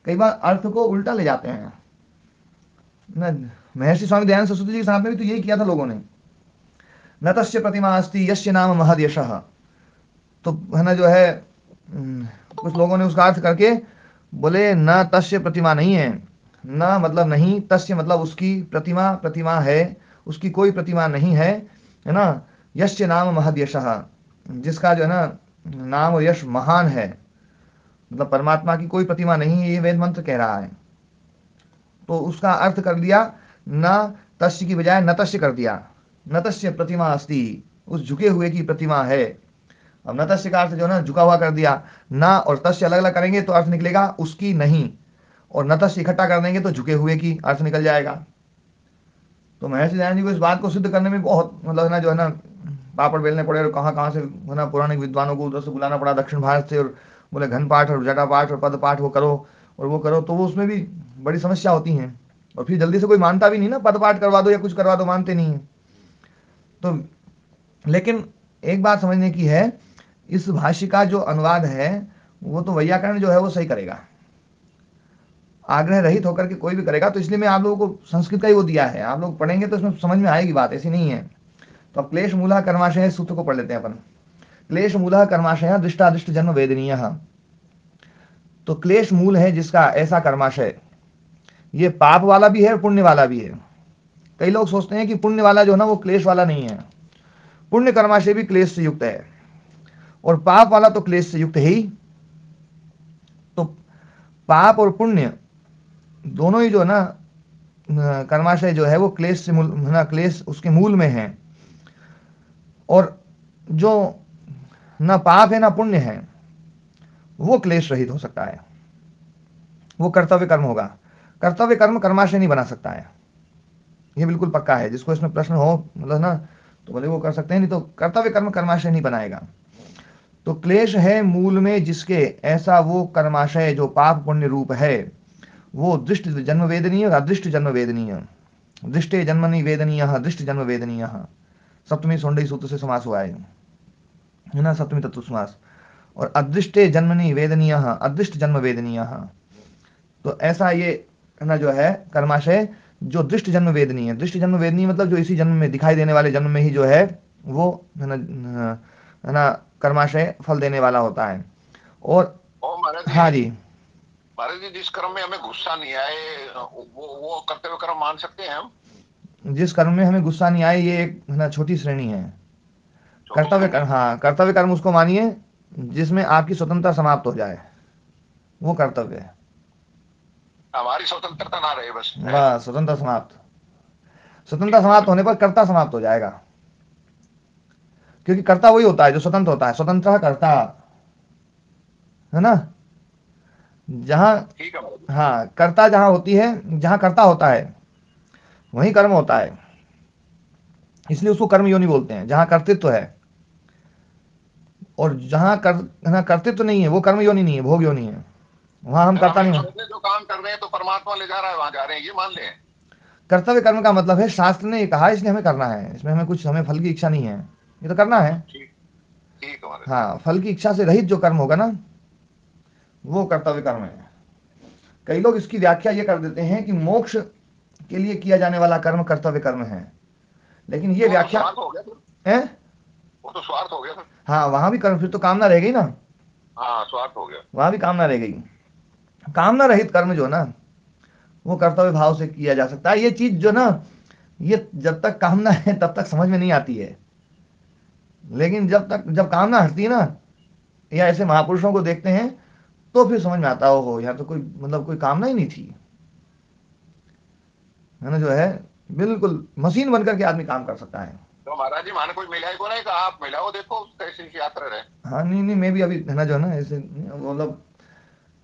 कई बार अर्थ को उल्टा ले जाते हैं ना। महर्षि स्वामी दयानंद सरस्वती जी के साथ में भी तो यही किया था लोगों ने। न तस्य प्रतिमा अस्ति यस्य नाम महद यशः, तो है ना जो है कुछ लोगों ने उसका अर्थ करके बोले न तस्य प्रतिमा नहीं है, न मतलब नहीं, तस्य मतलब उसकी, प्रतिमा प्रतिमा है, उसकी कोई प्रतिमा नहीं है ना। यस्य नाम महद यशः, जिसका जो है ना नाम और यश महान है, मतलब परमात्मा की कोई प्रतिमा नहीं है, ये वेद मंत्र कह रहा है। तो उसका अर्थ कर दिया न तस्य की बजाय न तस्य कर दिया, न तस्य प्रतिमा अस्ति, उस झुके हुए की प्रतिमा है। अब न तस्य का अर्थ जो है ना झुका हुआ कर दिया, न और तस्य अलग अलग करेंगे तो अर्थ निकलेगा उसकी नहीं, और न तस्य इकट्ठा कर देंगे तो झुके हुए की अर्थ निकल जाएगा। तो महर्षि दयानंद जी को इस बात को सिद्ध करने में बहुत मतलब ना जो है ना पापड़ बेलने पड़े, और कहाँ कहाँ से है ना पौराणिक विद्वानों को उधर से बुलाना पड़ा दक्षिण भारत से, और बोले घन पाठ और जटा पाठ और पद पाठ वो करो और वो करो, तो वो उसमें भी बड़ी समस्या होती हैं। और फिर जल्दी से कोई मानता भी नहीं ना, पद पाठ करवा दो या कुछ करवा दो, मानते नहीं है। तो लेकिन एक बात समझने की है, इस भाष्य का जो अनुवाद है वो तो वैयाकरण जो है वो सही करेगा, आग्रह रहित होकर के कोई भी करेगा। तो इसलिए मैं आप लोगों को संस्कृत का ही वो दिया है, आप लोग पढ़ेंगे तो इसमें समझ में आएगी बात, ऐसी नहीं है। तो अब क्लेश मूलः कर्माशय सूत्र को पढ़ लेते हैं अपन। क्लेश मूलः कर्माशय दृष्टादृष्ट जन्म वेदनीय। तो क्लेश मूल है जिसका ऐसा कर्माशय, ये पाप वाला भी है और पुण्य वाला भी है। कई लोग सोचते हैं कि पुण्य वाला जो है ना वो क्लेश वाला नहीं है, पुण्य कर्माशय भी क्लेश से युक्त है और पाप वाला तो क्लेश से युक्त है ही। तो पाप और पुण्य दोनों ही जो है ना कर्माशय जो है वो क्लेश से ना क्लेश उसके मूल में है। और जो ना पाप है ना पुण्य है वो क्लेश रहित हो सकता है, वो कर्तव्य कर्म होगा। कर्तव्य कर्म कर्माशय नहीं बना सकता है, ये बिल्कुल पक्का है। जिसको इसमें प्रश्न हो मतलब ना तो बोले वो कर सकते हैं, नहीं तो कर्तव्य कर्म कर्माशय नहीं बनाएगा। तो क्लेश है मूल में जिसके ऐसा वो कर्माशय जो पाप पुण्य रूप है, वो दृष्ट जन्म वेदनीय और अदृष्ट जन्म वेदनीय। दृष्टे जन्मनि वेदनीय, दृष्ट जन्म वेदनीय, सप्तमी सौंडई सूत्र से समास हुआ है ना, सप्तमी तत्व समास। और अदृष्टे जन्मनि वेदनीय, अदृष्ट जन्म वेदनीय। तो ऐसा ये ना जो है कर्माशय जो दृष्ट जन्म वेदनीय है। दृष्ट जन्म वेदनीय मतलब जो इसी जन्म में दिखाई देने वाले जन्म में ही जो है वो है ना कर्माशय फल देने वाला होता है। और हाँ जी महाराज जी, जिस कर्म में हमें गुस्सा नहीं आए वो कर्तव्य कर्म मान सकते हैं हम? जिस कर्म में हमें गुस्सा नहीं आए ये एक है ना छोटी श्रेणी है। कर्तव्य कर्म, हाँ कर्तव्य कर्म उसको मानिए जिसमें आपकी स्वतंत्रता समाप्त हो जाए, वो कर्तव्य है। हमारी स्वतंत्रता ना रहे बस स्वतंत्रता समाप्त, स्वतंत्रता समाप्त होने पर कर्ता समाप्त हो जाएगा, क्योंकि कर्ता वही होता है जो स्वतंत्र होता है। स्वतंत्र कर्ता है ना, जहां हाँ कर्ता जहां होती है, जहां कर्ता होता है वहीं कर्म होता है, इसलिए उसको कर्म योनि बोलते हैं। जहां कर्तृत्व है और जहां कर्तृत्व नहीं है वो कर्म योनि नहीं है, भोग योनि है, वहां हम कर्ता नहीं। जो काम कर रहे हैं तो परमात्मा ले जा रहा है, वहां जा रहे हैं, ये मान ले। कर्तव्य कर्म का मतलब है शास्त्र ने ये कहा इसलिए हमें करना है, इसमें हमें कुछ हमें फल की इच्छा नहीं है, ये तो करना है। हाँ फल की इच्छा से रहित जो कर्म होगा ना वो कर्तव्य कर्म है। कई लोग इसकी व्याख्या ये कर देते हैं कि मोक्ष के लिए किया जाने वाला कर्म कर्तव्य कर्म है, लेकिन ये व्याख्या है वो तो स्वार्थ हो गया। हाँ वहां भी कर्म, फिर तो कामना रह गई ना। हाँ स्वार्थ हो गया, वहां भी कामना रह गई। कामना रहित कर्म जो ना वो कर्तव्य भाव से किया जा सकता है। ये चीज जो ना ये जब तक कामना है तब तक समझ में नहीं आती है, लेकिन जब कामना हटती है ना या ऐसे महापुरुषों को देखते हैं तो फिर समझ में आता है हो यार तो कोई मतलब कोई कामना ही नहीं थी, है ना, जो है बिल्कुल मशीन बनकर के आदमी काम कर सकता है। तो महाराज जी माने कोई मिला को नहीं, कहा आप मिलाओ देखो कैसी यात्रा रहे। हाँ नहीं मैं भी अभी है ना जो है ना ऐसे मतलब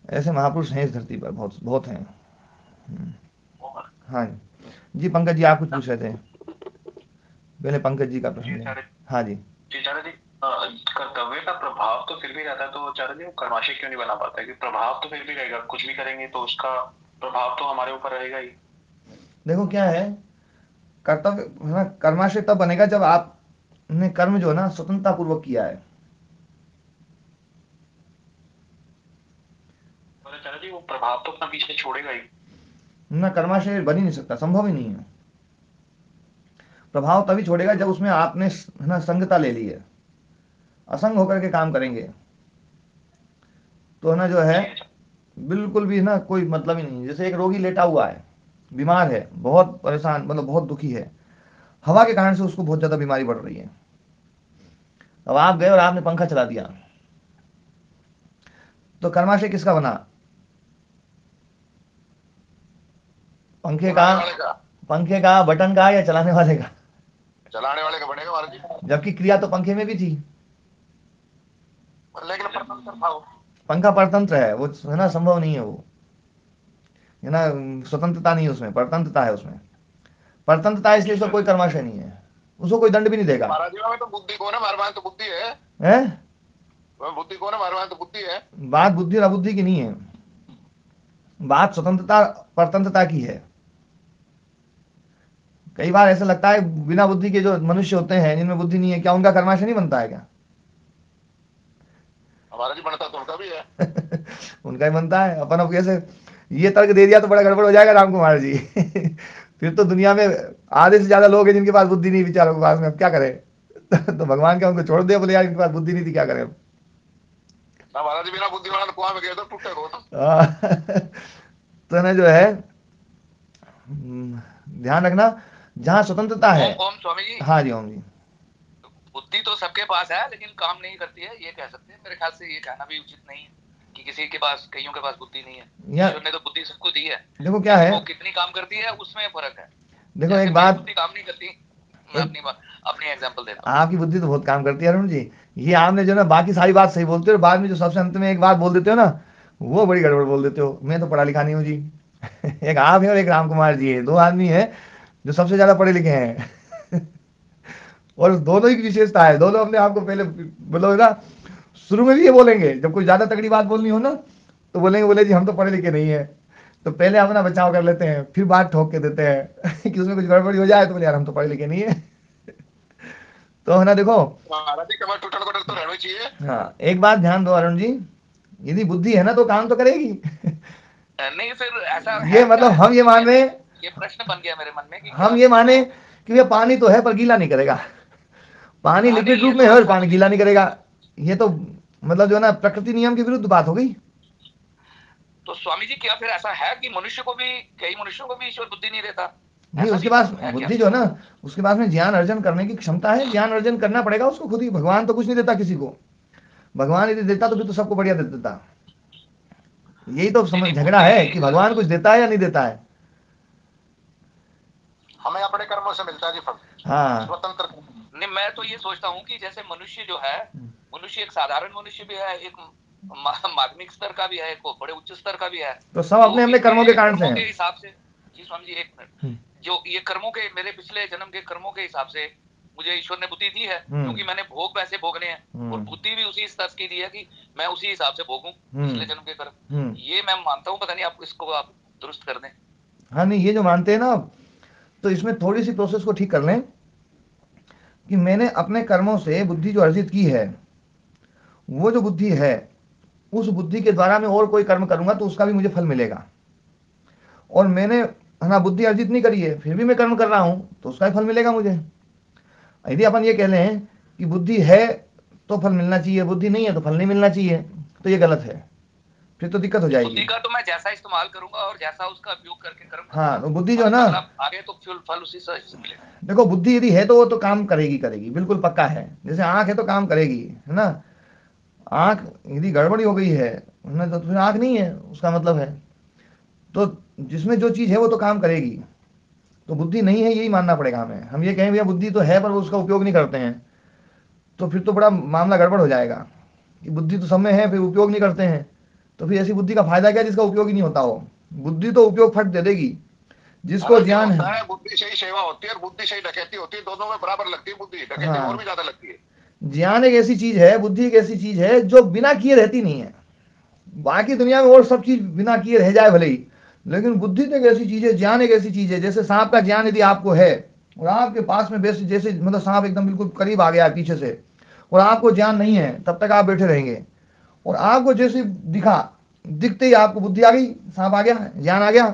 ऐसे महापुरुष हैं इस धरती पर, बहुत बहुत हैं। हाँ जी पंकज जी आप कुछ पूछ रहे थे, पहले पंकज जी का प्रश्न। हाँ जी कर्तव्य का प्रभाव तो फिर भी रहता है, तो आचार्य जी कर्माशय क्यों नहीं बना पाता है? कि प्रभाव तो फिर भी रहेगा, कुछ भी करेंगे तो उसका प्रभाव तो हमारे ऊपर रहेगा ही। देखो क्या है, कर्तव्य है ना कर्माशय तब बनेगा जब आपने कर्म जो है ना स्वतंत्रता पूर्वक किया है। जी वो प्रभाव तो अपना पीछे छोड़ेगा ही ना, कर्माशय बन ही नहीं सकता, संभव ही नहीं है। प्रभाव तभी छोड़ेगा जब उसमें आपने ना संगता ले ली है, असंग होकर के काम करेंगे तो ना जो है बिल्कुल भी ना कोई मतलब ही नहीं। जैसे एक रोगी लेटा हुआ है, बीमार है, बहुत परेशान, मतलब बहुत दुखी है, हवा के कारण से उसको बहुत ज्यादा बीमारी बढ़ रही है। अब आप गए और आपने पंखा चला दिया, तो कर्माशय किसका बना? पंखे का, बटन का, या चलाने वाले का? चलाने वाले का बनेगा महाराज जी। जबकि क्रिया तो पंखे में भी थी, लेकिन परतंत्र था वो। पंखा परतंत्र है, वो है ना, संभव नहीं है वो, है ना, स्वतंत्रता नहीं है उसमें, परतंत्रता है उसमें। परतंत्रता है इसलिए उसका कोई कर्माशय नहीं है, उसको कोई दंड भी नहीं देगा। महाराज जी में तो बुद्धि को ना, मारवान तो बुद्धि है, बुद्धि को ना, मारवान तो बुद्धि है। बात बुद्धि और अबुद्धि की नहीं है, बात स्वतंत्रता परतंत्रता की है। कई बार ऐसा लगता है बिना बुद्धि के जो मनुष्य होते हैं, जिनमें बुद्धि नहीं है, क्या उनका कर्माशय नहीं बनता है क्या? हमारा जी बनता तो उनका भी है। उनका ही बनता है। अपन अब कैसे ये तर्क दे दिया तो बड़ा गड़बड़ हो जाएगा राम कुमार जी। फिर तो दुनिया में आधे से ज्यादा लोग हैं जिनके पास बुद्धि नहीं, बेचारों के पास में, अब क्या करें? तो भगवान क्या उनको छोड़ दे? बोले यार इनके पास बुद्धि नहीं थी, क्या करें? महाराज जी बिना बुद्धि वाला कुआं में गए तो टूटे हो तो ना जो है ध्यान रखना, जहां स्वतंत्रता है। ओम स्वामी जी। हाँ जी, ओम जी। बुद्धि तो सबके पास है लेकिन काम नहीं करती है, ये कह सकते हैं। मेरे ख्याल से ये कहना भी उचित नहीं है कि किसी के पास, कईयों के पास बुद्धि नहीं है। ईश्वर ने तो बुद्धि सबको दी है। देखो क्या है, वो कितनी काम करती है उसमें फर्क है। देखो एक बात, बुद्धि काम नहीं करती, मैं अपनी एग्जांपल देता हूँ। आपकी बुद्धि तो बहुत काम करती है अरुण जी। ये आपने जो ना बाकी सारी बात सही बोलते हो, बाद में जो सबसे अंत में एक बात बोल देते हो ना, वो बड़ी गड़बड़ बोल देते हो। मैं तो पढ़ा लिखा नहीं हूँ जी। एक आप है और एक राम कुमार जी है, दो आदमी है जो सबसे ज्यादा पढ़े लिखे हैं। और दोनों ही की विशेषता है, दोनों अपने आप को पहले बोलो ना, शुरू में भी ये बोलेंगे, जब कोई ज्यादा तगड़ी बात बोलनी हो ना तो बोलेंगे, बोले जी हम तो पढ़े लिखे नहीं है। तो पहले अपना बचाव कर लेते हैं, फिर बात ठोक के देते हैं कि उसमें कुछ गड़बड़ी हो जाए तो बोले यार हम तो पढ़े लिखे नहीं है। तो है ना, देखो तो रहना चाहिए। हाँ, एक बात ध्यान दो अरुण जी, यदि बुद्धि है ना तो काम तो करेगी। नहीं फिर ऐसा ये मतलब हम ये मान रहे, ये प्रश्न बन गया मेरे मन में कि हम ये माने कि ये पानी तो है पर गीला नहीं करेगा, पानी लिक्विड रूप में है और पानी गीला नहीं करेगा, ये तो मतलब जो है ना प्रकृति नियम के विरुद्ध बात हो गई। तो स्वामी जी क्या फिर ऐसा है कि मनुष्य को भी, कई मनुष्यों को भी ईश्वर बुद्धि नहीं देता? नहीं, उसके पास बुद्धि जो है ना, उसके पास में ज्ञान अर्जन करने की क्षमता है, ज्ञान अर्जन करना पड़ेगा उसको खुद ही। भगवान तो कुछ नहीं देता किसी को, भगवान यदि देता तो फिर तो सबको बढ़िया दे देता। यही तो समझ झगड़ा है कि भगवान कुछ देता है या नहीं देता है। हमें अपने कर्मों से मिलता है जी फल। हाँ, स्वतंत्र नहीं, मैं तो ये सोचता हूँ कि जैसे मनुष्य जो है, मनुष्य एक साधारण मनुष्य भी है, एक माध्यमिक स्तर का भी है, एक बड़े उच्च स्तर का भी है। तो सब अपने अपने कर्मों के कारण से के हिसाब से। जी स्वामी जी, एक मिनट, जो ये कर्मों के, मेरे पिछले जन्म के कर्मों के हिसाब से मुझे ईश्वर ने बुद्धि दी है, क्योंकि मैंने भोग वैसे भोगने हैं, और बुद्धि भी उसी स्तर की दी है कि मैं उसी हिसाब से भोगूं पिछले जन्म के कर्म। ये मैं मानता हूँ, पता नहीं आप इसको आप दुरुस्त कर दें। हाँ नहीं, ये जो मानते हैं ना, तो इसमें थोड़ी सी प्रोसेस को ठीक कर लें कि मैंने अपने कर्मों से बुद्धि जो अर्जित की है, वो जो बुद्धि है, उस बुद्धि के द्वारा मैं और कोई कर्म करूंगा तो उसका भी मुझे फल मिलेगा। और मैंने ना बुद्धि अर्जित नहीं करी है, फिर भी मैं कर्म कर रहा हूं तो उसका भी फल मिलेगा मुझे। यदि अपन ये कह लें कि बुद्धि है तो फल मिलना चाहिए, बुद्धि नहीं है तो फल नहीं मिलना चाहिए, तो ये गलत है, फिर तो दिक्कत हो जाएगी। बुद्धि का तो मैं जैसा इस्तेमाल करूंगा और जैसा उसका उपयोग करके करूंगा। हाँ, तो बुद्धि जो है ना, आगे तो फल उसी से मिलेगा। देखो बुद्धि यदि है तो वो तो काम करेगी, बिल्कुल पक्का है। जैसे आंख है तो काम करेगी, है ना। आंख यदि गड़बड़ी हो गई है ना, तो फिर आंख नहीं है उसका मतलब है। तो जिसमें जो चीज है वो तो काम करेगी, तो बुद्धि नहीं है यही मानना पड़ेगा हमें। हम ये कहें भैया बुद्धि तो है पर वो उसका उपयोग नहीं करते हैं, तो फिर तो बड़ा मामला गड़बड़ हो जाएगा कि बुद्धि तो सब में है फिर उपयोग नहीं करते हैं, तो फिर ऐसी बुद्धि का फायदा क्या जिसका उपयोग ही नहीं होता हो। बुद्धि तो उपयोग फट दे देगी जिसको ज्ञान है। बुद्धि से ही सेवा होती है और बुद्धि से ही डकैती होती है, दोनों में बराबर लगती है बुद्धि, डकैती और भी ज्यादा लगती है। ज्ञान एक ऐसी चीज है, बुद्धि एक ऐसी चीज है जो बिना किए रहती नहीं है। बाकी दुनिया में और सब चीज बिना किए रह जाए भले ही, लेकिन बुद्धि तो एक ऐसी चीज है, ज्ञान एक ऐसी चीज है। जैसे सांप का ज्ञान यदि आपको है और आपके पास में जैसे मतलब सांप एकदम बिल्कुल करीब आ गया पीछे से और आपको ज्ञान नहीं है, तब तक आप बैठे रहेंगे। और आपको जैसे दिखा दिखते ही आपको बुद्धि आ गई, सांप आ गया, ज्ञान आ गया,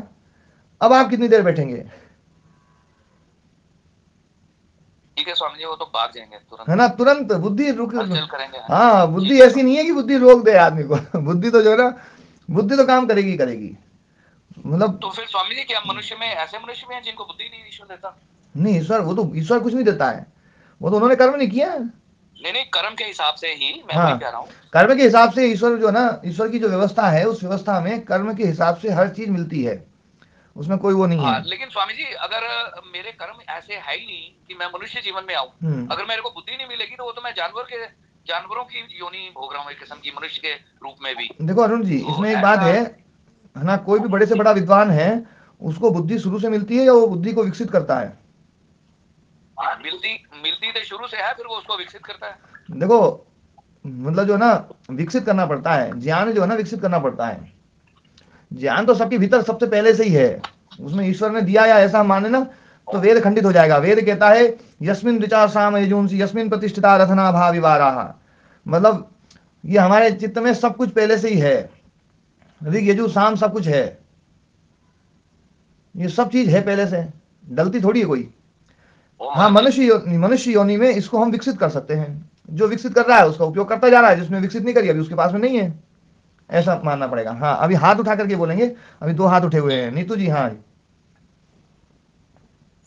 अब आप कितनी देर बैठेंगे? ठीक है स्वामी जी, वो तो भाग जाएंगे तुरंत, है ना, तुरंत बुद्धि रुक करेंगे। हाँ, बुद्धि ऐसी नहीं है कि बुद्धि रोक दे आदमी को बुद्धि तो जो है ना, बुद्धि तो काम करेगी करेगी। मतलब तो फिर स्वामी जी क्या मनुष्य में ऐसे मनुष्य में हैं जिनको बुद्धि नहीं ईश्वर देता? नहीं, ईश्वर, वो तो ईश्वर कुछ नहीं देता है, वो तो उन्होंने कर्म नहीं किया। नहीं, कर्म के हिसाब से ही मैं हाँ, वही कह रहा हूँ। कर्म के हिसाब से ईश्वर जो है ना, ईश्वर की जो व्यवस्था है, उस व्यवस्था में कर्म के हिसाब से हर चीज मिलती है, उसमें कोई वो नहीं है। लेकिन स्वामी जी अगर मेरे कर्म ऐसे है ही नहीं कि मैं मनुष्य जीवन में आऊं, अगर मेरे को बुद्धि नहीं मिलेगी तो वो तो मैं जानवरों की योनि भोग रहा हूँ, एक किस्म की मनुष्य के रूप में भी। देखो अरुण जी, तो इसमें एक बात है ना, कोई भी बड़े से बड़ा विद्वान है, उसको बुद्धि शुरू से मिलती है या वो बुद्धि को विकसित करता है? मिलती तो शुरू से है, फिर वो उसको विकसित करता है। देखो मतलब जो है ना, विकसित करना पड़ता है, ज्ञान जो है ना विकसित करना पड़ता है। ज्ञान तो सबके भीतर सबसे पहले से ही है, उसमें ईश्वर ने दिया या ऐसा माने ना तो वेद खंडित हो जाएगा। वेद कहता है यस्मिन ऋचा साम यजुंसी यस्मिन प्रतिष्ठिता रथना भाविवाराः, मतलब ये हमारे चित्त में सब कुछ पहले से ही है, ऋग यजु साम सब कुछ है, ये सब चीज है पहले से, डलती थोड़ी है कोई। हाँ, मनुष्य योनि में इसको हम विकसित कर सकते हैं, जो विकसित कर रहा है उसका उपयोग करता जा रहा है, जिसमें विकसित नहीं करी अभी उसके पास में नहीं है, ऐसा मानना पड़ेगा। हाँ, अभी हाथ उठा करके बोलेंगे, अभी 2 हाथ उठे हुए हैं, नीतू जी। हाँ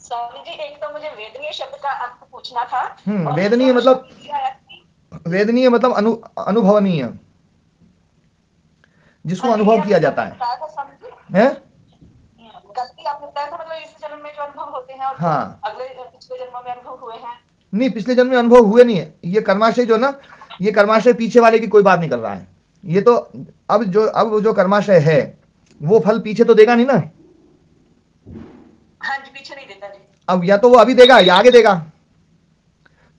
स्वामी जी, एक तो मुझे वेदनीय शब्द का अर्थ पूछना था। वेदनीय मतलब, वेदनीय मतलब अनुभवनीय, जिसको अनुभव किया जाता है। गलती आपने बताया था, मतलब इस जन्म में जो अनुभव होते हैं और हाँ, अगले पिछले जन्मों में अनुभव हुए हैं। नहीं, पिछले जन्म में अनुभव हुए नहीं है, ये कर्माशय जो ना, ये कर्माशय पीछे वाले की कोई बात नहीं कर रहा है, ये तो अब जो कर्माशय है वो फल पीछे तो देगा नहीं ना। हाँ जी, पीछे नहीं देता जी। अब या तो वो अभी देगा या आगे देगा,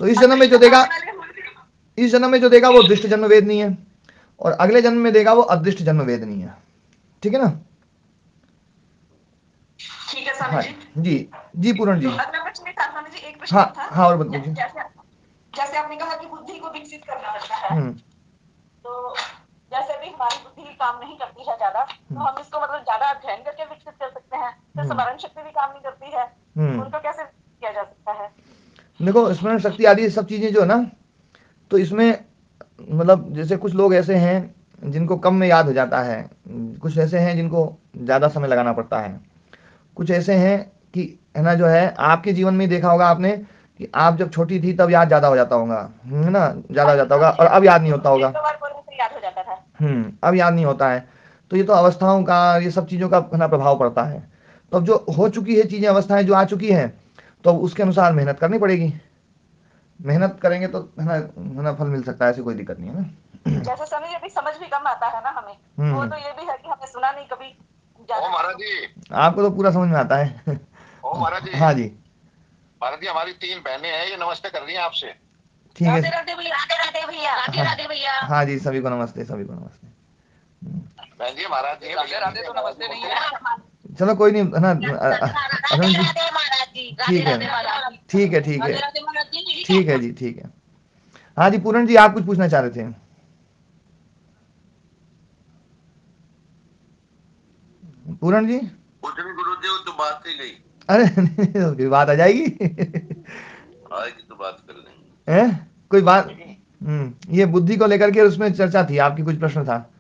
तो इस जन्म में जो देगा, इस जन्म में जो देगा वो दृष्ट जन्म वेदनीय है, और अगले जन्म में देगा वो अदृष्ट जन्म वेदनीय है। ठीक है ना? ठीक है स्वामी जी जी पूर्ण जी। तो अगला प्रश्न था स्वामी जी, एक प्रश्न था। हाँ, और बताइए। जैसे आपने कहा कि बुद्धि को विकसित करना पड़ता है, तो जैसे भी हमारी बुद्धि काम नहीं करती है ज्यादा, तो हम इसको मतलब ज्यादा अध्ययन करके विकसित कर सकते हैं, तो स्मरण शक्ति भी काम नहीं करती है, उनको कैसे किया जा सकता है? देखो, स्मरण शक्ति आदि सब चीजें जो है ना, तो इसमें मतलब जैसे कुछ लोग ऐसे हैं जिनको कम में याद हो जाता है, कुछ ऐसे हैं जिनको ज्यादा समय लगाना पड़ता है, कुछ ऐसे हैं कि है ना, जो है आपके जीवन में देखा होगा आपने कि आप जब छोटी थी तब याद ज्यादा हो जाता होगा, है ना, ज्यादा हो जाता होगा, और अब याद नहीं होता होगा। अब याद नहीं होता है, तो ये तो अवस्थाओं का, ये सब चीजों का है ना प्रभाव पड़ता है। तो अब जो हो चुकी है चीजें, अवस्थाएं जो आ चुकी हैं, तो उसके अनुसार मेहनत करनी पड़ेगी, मेहनत करेंगे तो है ना फल मिल सकता है, ऐसी कोई दिक्कत नहीं है ना। जैसे समय अभी समझ भी कम आता है ना हमें, वो तो ये भी है कि हमने सुना नहीं कभी। ओ महाराज जी, आपको तो पूरा समझ में आता है। ओ महाराज जी। हाँ जी महाराज जी, हमारी 3 बहनें हैं, ये नमस्ते कर रही हैं आपसे। ठीक है। राधे भैया। हाँ जी, सभी को नमस्ते, सभी को नमस्ते। बहन जी, महाराज जी राधे तो नमस्ते नहीं है। चलो कोई नहीं, है ना अरुण जी। ठीक है, ठीक है, ठीक है, ठीक है जी, ठीक है। हाँ जी पूरण जी, आप कुछ पूछना चाह रहे थे? पूरण जी कुछ नहीं गुरु जी, वो तो बात ही नहीं। अरे फिर बात आ जाएगी। आएगी तो बात कर लेंगे। है कोई बात? ये बुद्धि को लेकर के उसमें चर्चा थी, आपकी कुछ प्रश्न था?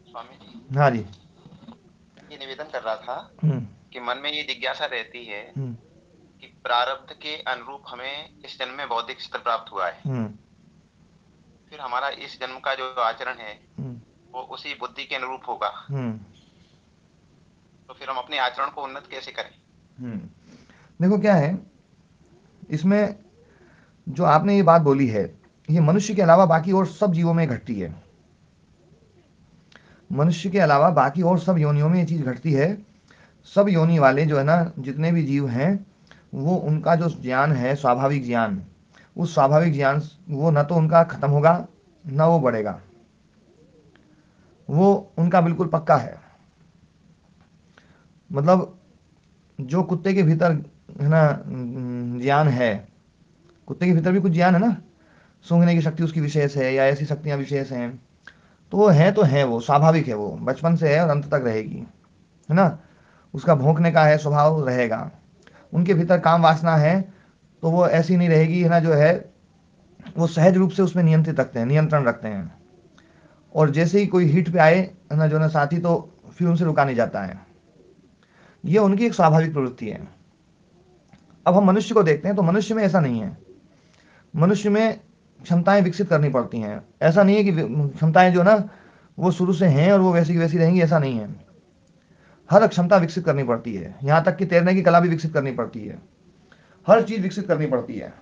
स्वामी जी। हाँ जी। ये निवेदन कर रहा था कि मन में ये जिज्ञासा रहती है कि प्रारब्ध के अनुरूप हमें इस जन्म में बौद्धिक स्तर प्राप्त हुआ है, फिर हमारा इस जन्म का जो आचरण है वो उसी बुद्धि के अनुरूप होगा, तो फिर हम अपने आचरण को उन्नत कैसे करें? देखो क्या है इसमें, जो आपने ये बात बोली है, ये मनुष्य के अलावा बाकी और सब जीवों में घटती है। मनुष्य के अलावा बाकी और सब योनियों में ये चीज घटती है। सब योनि वाले जो है ना, जितने भी जीव हैं, वो उनका जो ज्ञान है, स्वाभाविक ज्ञान, उस स्वाभाविक ज्ञान वो न तो उनका खत्म होगा न वो बढ़ेगा, वो उनका बिल्कुल पक्का है। मतलब जो कुत्ते के भीतर है ना ज्ञान है, कुत्ते के भीतर भी कुछ ज्ञान है ना, सूंघने की शक्ति उसकी विशेष है, या ऐसी शक्तियां विशेष हैं, तो वो है, वो स्वाभाविक है, वो बचपन से है और अंत तक रहेगी, है ना। उसका भौंकने का है स्वभाव रहेगा। उनके भीतर काम वासना है तो वो ऐसी नहीं रहेगी, है ना, जो है वो सहज रूप से उसमें नियंत्रण रखते हैं। और जैसे ही कोई हिट पे आए, है ना, जो ना साथी, तो फिर उनसे रुका नहीं जाता है। ये उनकी एक स्वाभाविक प्रवृत्ति है। अब हम मनुष्य को देखते हैं तो मनुष्य में ऐसा नहीं है। मनुष्य में क्षमताएं विकसित करनी पड़ती हैं। ऐसा नहीं है कि क्षमताएं जो ना वो शुरू से हैं और वो वैसी की वैसी रहेंगी, ऐसा नहीं है। हर क्षमता विकसित करनी पड़ती है, यहाँ तक कि तैरने की कला भी विकसित करनी पड़ती है। हर चीज विकसित करनी पड़ती है,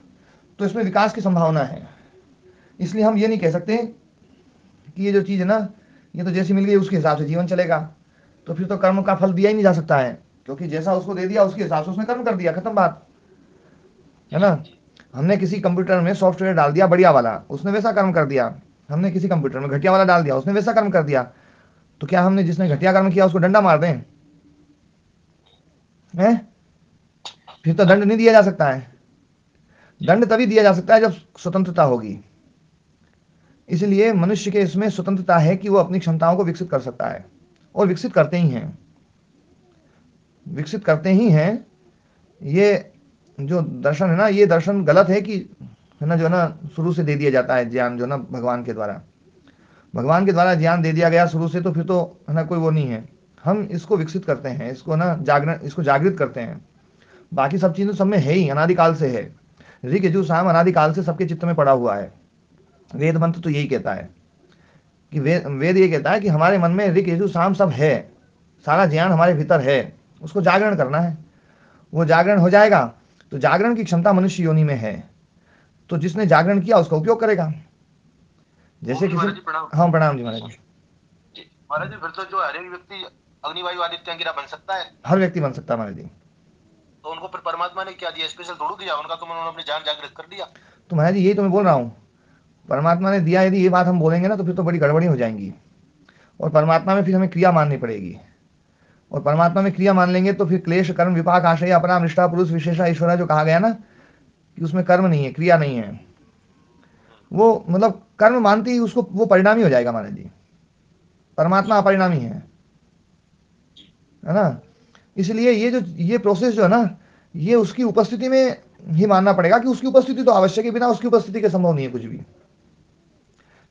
तो इसमें विकास की संभावना है। इसलिए हम ये नहीं कह सकते कि ये जो चीज है ना, ये तो जैसी मिल गई उसके हिसाब से जीवन चलेगा। तो फिर तो कर्म का फल दिया ही नहीं जा सकता है, क्योंकि जैसा उसको दे दिया उसके हिसाब से उसने कर्म कर दिया, खत्म बात, है ना। हमने किसी कंप्यूटर में सॉफ्टवेयर डाल दिया बढ़िया वाला, उसने वैसा कर्म कर दिया। हमने किसी कंप्यूटर में घटिया वाला डाल दिया, उसने वैसा कर्म कर दिया। तो क्या हमने जिसने घटिया कर्म किया उसको डंडा मार दें? हैं? फिर तो दंड नहीं दिया जा सकता है। दंड तभी दिया जा सकता है जब स्वतंत्रता होगी। इसलिए मनुष्य के इसमें स्वतंत्रता है कि वो अपनी क्षमताओं को विकसित कर सकता है, और विकसित करते ही हैं, विकसित करते ही हैं। ये जो दर्शन है ना, ये दर्शन गलत है कि, है ना, जो ना शुरू से दे दिया जाता है ज्ञान, जो ना भगवान के द्वारा ज्ञान दे दिया गया शुरू से, तो फिर तो, है ना, कोई वो नहीं है। हम इसको विकसित करते हैं, इसको ना इसको जागृत करते हैं। बाकी सब चीज़ें सब में है ही, अनादिकाल से है। ऋग यजु साम अनादिकाल से सबके चित्त में पड़ा हुआ है। वेद मंत्र तो यही कहता है कि वेद ये कहता है कि हमारे मन में ऋग यजु साम सब है, सारा ज्ञान हमारे भीतर है, उसको जागरण करना है। वो जागरण हो जाएगा तो जागरण की क्षमता मनुष्य योनि में है, तो जिसने जागरण किया उसका उपयोग करेगा। जैसे किसी, हाँ प्रणाम जी महाराज जी। महाराज जी फिर तो जो हर एक व्यक्ति अग्निवायु आदित्य अंगिरा बन सकता है, हर व्यक्ति बन सकता है महाराज जी। तो उनको फिर परमात्मा ने क्या दिया, स्पेशल थोड़ा दिया उनका, तो उन्होंने अपनी जान जागृत कर दिया। तो महाराज जी यही तो मैं बोल रहा हूँ, परमात्मा ने दिया, यदि ये बात हम बोलेंगे ना तो फिर तो बड़ी गड़बड़ी हो जाएंगी। और परमात्मा में फिर हमें क्रिया माननी पड़ेगी, और परमात्मा में क्रिया मान लेंगे तो फिर क्लेश कर्म विपाक आशय अपराम निष्ठा पुरुष विशेषा ईश्वरा जो कहा गया ना, कि उसमें कर्म नहीं है, क्रिया नहीं है। वो मतलब कर्म मानती ही उसको वो परिणामी हो जाएगा महाराज जी। परमात्मा अपरिणामी है ना। इसलिए ये प्रोसेस जो है ना, ये उसकी उपस्थिति में ही मानना पड़ेगा कि उसकी उपस्थिति तो आवश्यक है, बिना उसकी उपस्थिति के संभव नहीं है कुछ भी।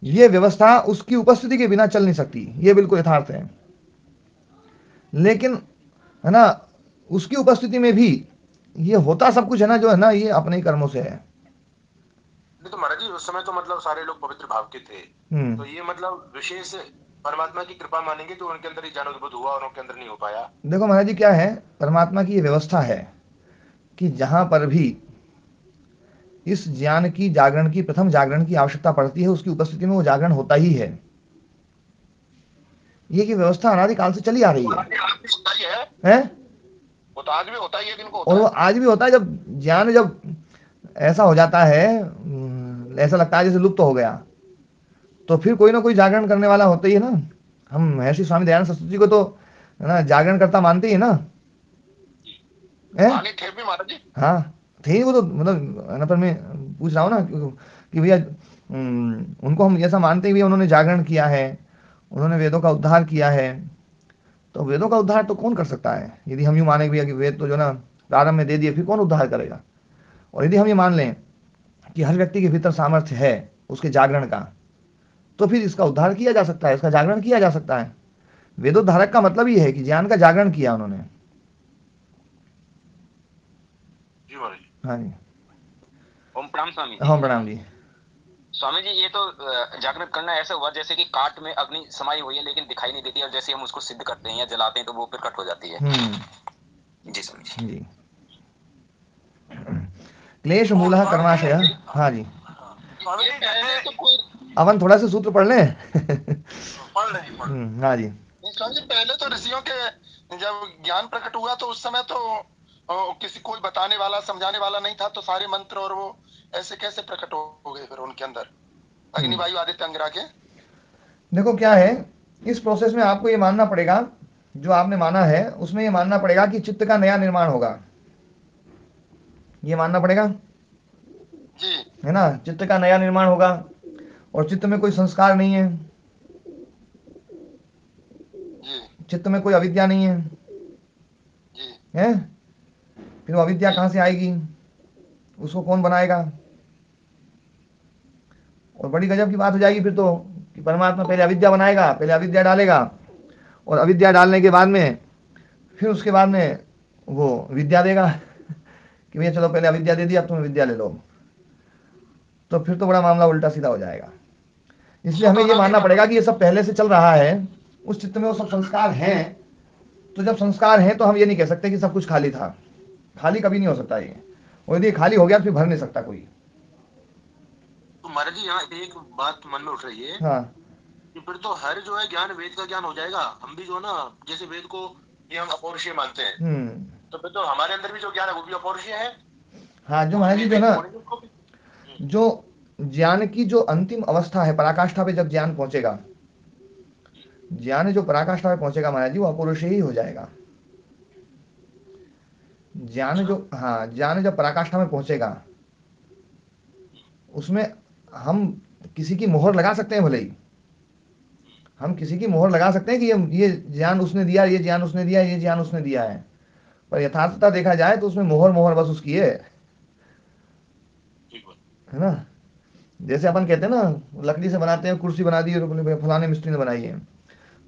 ये व्यवस्था उसकी उपस्थिति के बिना चल नहीं सकती, ये बिल्कुल यथार्थ है। लेकिन, है ना, उसकी उपस्थिति में भी ये होता सब कुछ है ना, जो है ना, ये अपने ही कर्मों से है। तो महाराज जी उस समय तो मतलब सारे लोग पवित्र भाव के थे, तो ये मतलब विशेष परमात्मा की कृपा मानेंगे तो उनके अंदर ही ज्ञान उद्भूत हुआ और उनके अंदर नहीं हो पाया। देखो महाराज जी क्या है, परमात्मा की ये व्यवस्था है कि जहां पर भी इस ज्ञान की जागरण की, प्रथम जागरण की आवश्यकता पड़ती है, उसकी उपस्थिति में वो जागरण होता ही है। ये की व्यवस्था अनादिकाल से चली आ रही है? वो तो आज भी होता ही है, दिन को और वो आज भी होता है। जब ज्ञान जब ऐसा हो जाता है, ऐसा लगता है जैसे लुप्त हो गया, तो फिर कोई ना कोई जागरण करने वाला होता ही है ना। हम महर्षि स्वामी दयानंद सरस्वती जी को तो, है ना, जागरण करता मानते ही ना। थे भी महाराज जी। हाँ थे वो तो, मतलब, है ना, पर मैं पूछ रहा हूँ ना कि भैया उनको हम ऐसा मानते हैं भैया उन्होंने जागरण किया है, उन्होंने वेदों का उद्धार किया है। तो वेदों का उद्धार तो कौन कर सकता है? यदि हम यूँ माने भैया कि वेद तो जो ना प्रारंभ में दे दिए, फिर कौन उद्धार करेगा? और यदि हम ये मान लें कि हर व्यक्ति के भीतर सामर्थ्य है उसके जागरण का, तो फिर इसका उद्धार किया जा सकता है, इसका जागरण किया जा सकता है। वेदोद्धारक का मतलब ही है कि ज्ञान का जागरण किया उन्होंने। हाँ जी। ओम प्रणाम स्वामी। हाँ प्रणाम जी। स्वामी जी ये तो जागृत करना ऐसा हुआ जैसे कि काट में अग्नि समाई हुई है लेकिन दिखाई नहीं देती, और जैसे हम उसको सिद्ध करते हैं या जलाते हैं तो वो प्रकट हो जाती है। जी स्वामी जी। क्लेश मूलः कर्माशय। हाँ जी। अवन थोड़ा सा सूत्र पढ़ लें। हाँ जी। पहले तो ऋषियों के जब ज्ञान प्रकट हुआ तो उस समय तो किसी कोई बताने वाला समझाने वाला नहीं था, तो सारे मंत्र और वो ऐसे कैसे प्रकट हो गए फिर उनके अंदर अग्निवायु आदित्य अंगिरा के? देखो क्या है, इस प्रोसेस में आपको ये मानना पड़ेगा, जो आपने माना है उसमें ये मानना पड़ेगा कि चित्त का नया निर्माण होगा। ये मानना पड़ेगा जी, है ना, चित्त का नया निर्माण होगा, और चित्त में कोई संस्कार नहीं है, चित्त में कोई अविद्या नहीं है, हैं? फिर वो अविद्या कहाँ से आएगी? उसको कौन बनाएगा? और बड़ी गजब की बात हो जाएगी फिर तो, कि परमात्मा पहले अविद्या बनाएगा, पहले अविद्या डालेगा, और अविद्या डालने के बाद में फिर उसके बाद में वो विद्या देगा कि भैया चलो पहले अविद्या दे दी, अब तुम विद्या ले लो। तो फिर तो बड़ा मामला उल्टा सीधा हो जाएगा। इसलिए हमें ये मानना पड़ेगा कि ये सब पहले से चल रहा है, उस चित्त में वो सब संस्कार हैं। तो जब संस्कार हैं तो हम ये नहीं कह सकते कि सब कुछ खाली था। खाली कभी नहीं हो सकता ये, और यदि खाली हो गया तो फिर भर नहीं सकता कोई। तो महाराज जी यहाँ एक बात मन में उठ रही है, हाँ, कि फिर तो हर जो है ज्ञान वेद का ज्ञान हो जाएगा। हम भी जो है ना, जैसे वेद को ये हम अपौरुषीय मानते हैं, तो फिर तो हमारे अंदर भी जो ज्ञान है वो भी अपौरुषीय है। हाँ, जो महाराज जी जो ना, जो ज्ञान की जो अंतिम अवस्था है, पराकाष्ठा पे जब ज्ञान पहुंचेगा, ज्ञान जो पराकाष्ठा पे पहुंचेगा महाराज जी, वो अपौरुषीय ही हो जाएगा। ज्ञान जो, हाँ, ज्ञान जब पराकाष्ठा में पहुंचेगा, उसमें हम किसी की मोहर लगा सकते हैं, भले ही हम किसी की मोहर लगा सकते हैं कि ये ज्ञान उसने दिया, ये ज्ञान उसने दिया, ये ज्ञान उसने दिया है, पर यथार्थता देखा जाए तो उसमें मोहर बस उसकी है ना। जैसे अपन कहते हैं ना, लकड़ी से बनाते हैं, कुर्सी बना दी और फलाने मिस्त्री ने बनाई है,